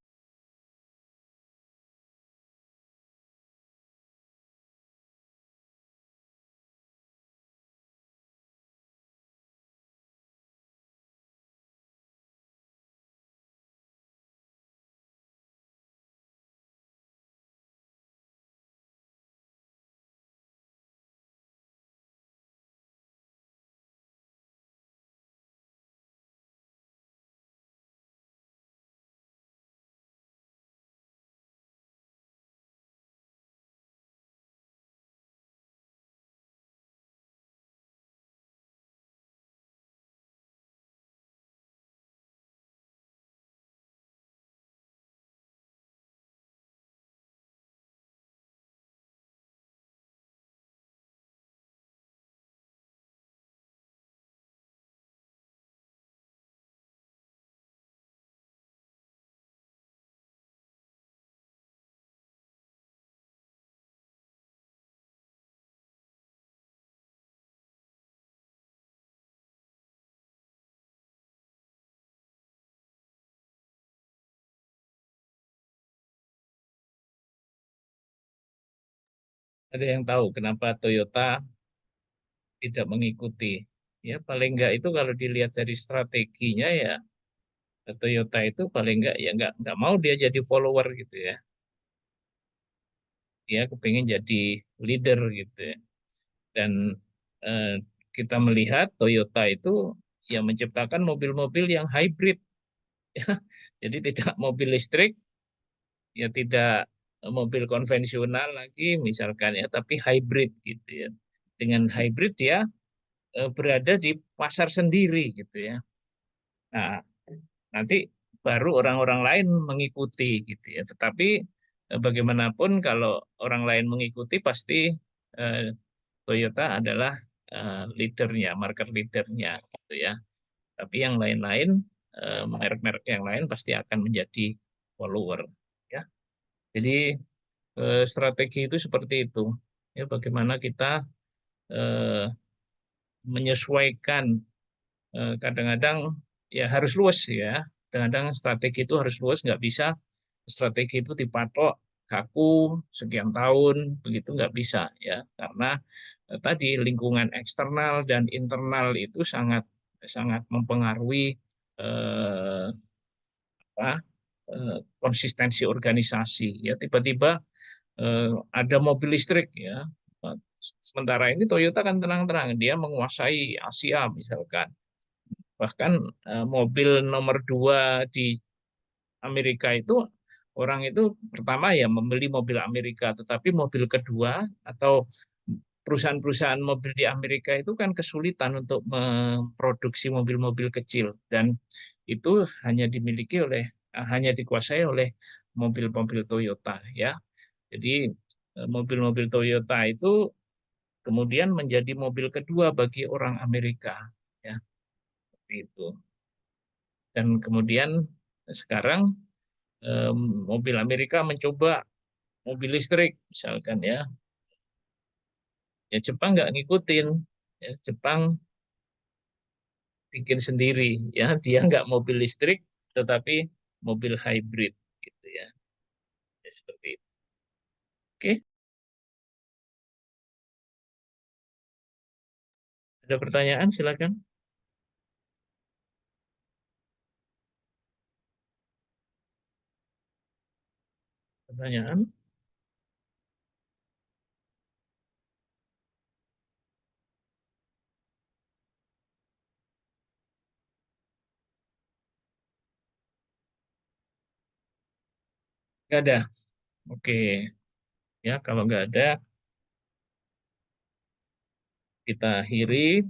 Ada yang tahu kenapa Toyota tidak mengikuti? Ya, paling enggak itu kalau dilihat dari strateginya ya Toyota itu paling enggak ya enggak mau dia jadi follower gitu ya. Dia kepingin jadi leader gitu ya. Dan eh, kita melihat Toyota itu yang menciptakan mobil-mobil yang hybrid. Jadi tidak mobil listrik, ya tidak mobil konvensional lagi misalkan ya, tapi hybrid gitu ya. Dengan hybrid dia berada di pasar sendiri gitu ya. Nah, nanti baru orang-orang lain mengikuti gitu ya. Tetapi bagaimanapun kalau orang lain mengikuti pasti eh, Toyota adalah leadernya, market leadernya gitu ya. Tapi yang lain-lain, merek-merek yang lain pasti akan menjadi follower. Ya, jadi strategi itu seperti itu. Ya, bagaimana kita eh, menyesuaikan. Kadang-kadang ya harus luas ya. Kadang-kadang strategi itu harus luas, nggak bisa strategi itu dipatok kaku sekian tahun begitu nggak bisa ya karena tadi lingkungan eksternal dan internal itu sangat sangat mempengaruhi eh, apa, konsistensi organisasi ya tiba-tiba ada mobil listrik ya. Sementara ini Toyota kan tenang-tenang dia menguasai Asia misalkan bahkan mobil nomor 2 di Amerika itu orang itu pertama ya membeli mobil Amerika, tetapi mobil kedua atau perusahaan-perusahaan mobil di Amerika itu kan kesulitan untuk memproduksi mobil-mobil kecil dan itu hanya dikuasai oleh mobil-mobil Toyota ya. Jadi mobil-mobil Toyota itu kemudian menjadi mobil kedua bagi orang Amerika ya. Seperti itu. Dan kemudian sekarang mobil Amerika mencoba mobil listrik misalkan ya, ya Jepang nggak ngikutin, ya Jepang bikin sendiri, ya dia nggak mobil listrik tetapi mobil hybrid gitu ya, ya seperti itu. Oke, ada pertanyaan silakan. Pertanyaan? Nggak ada. Oke, Ya, kalau nggak ada, kita akhiri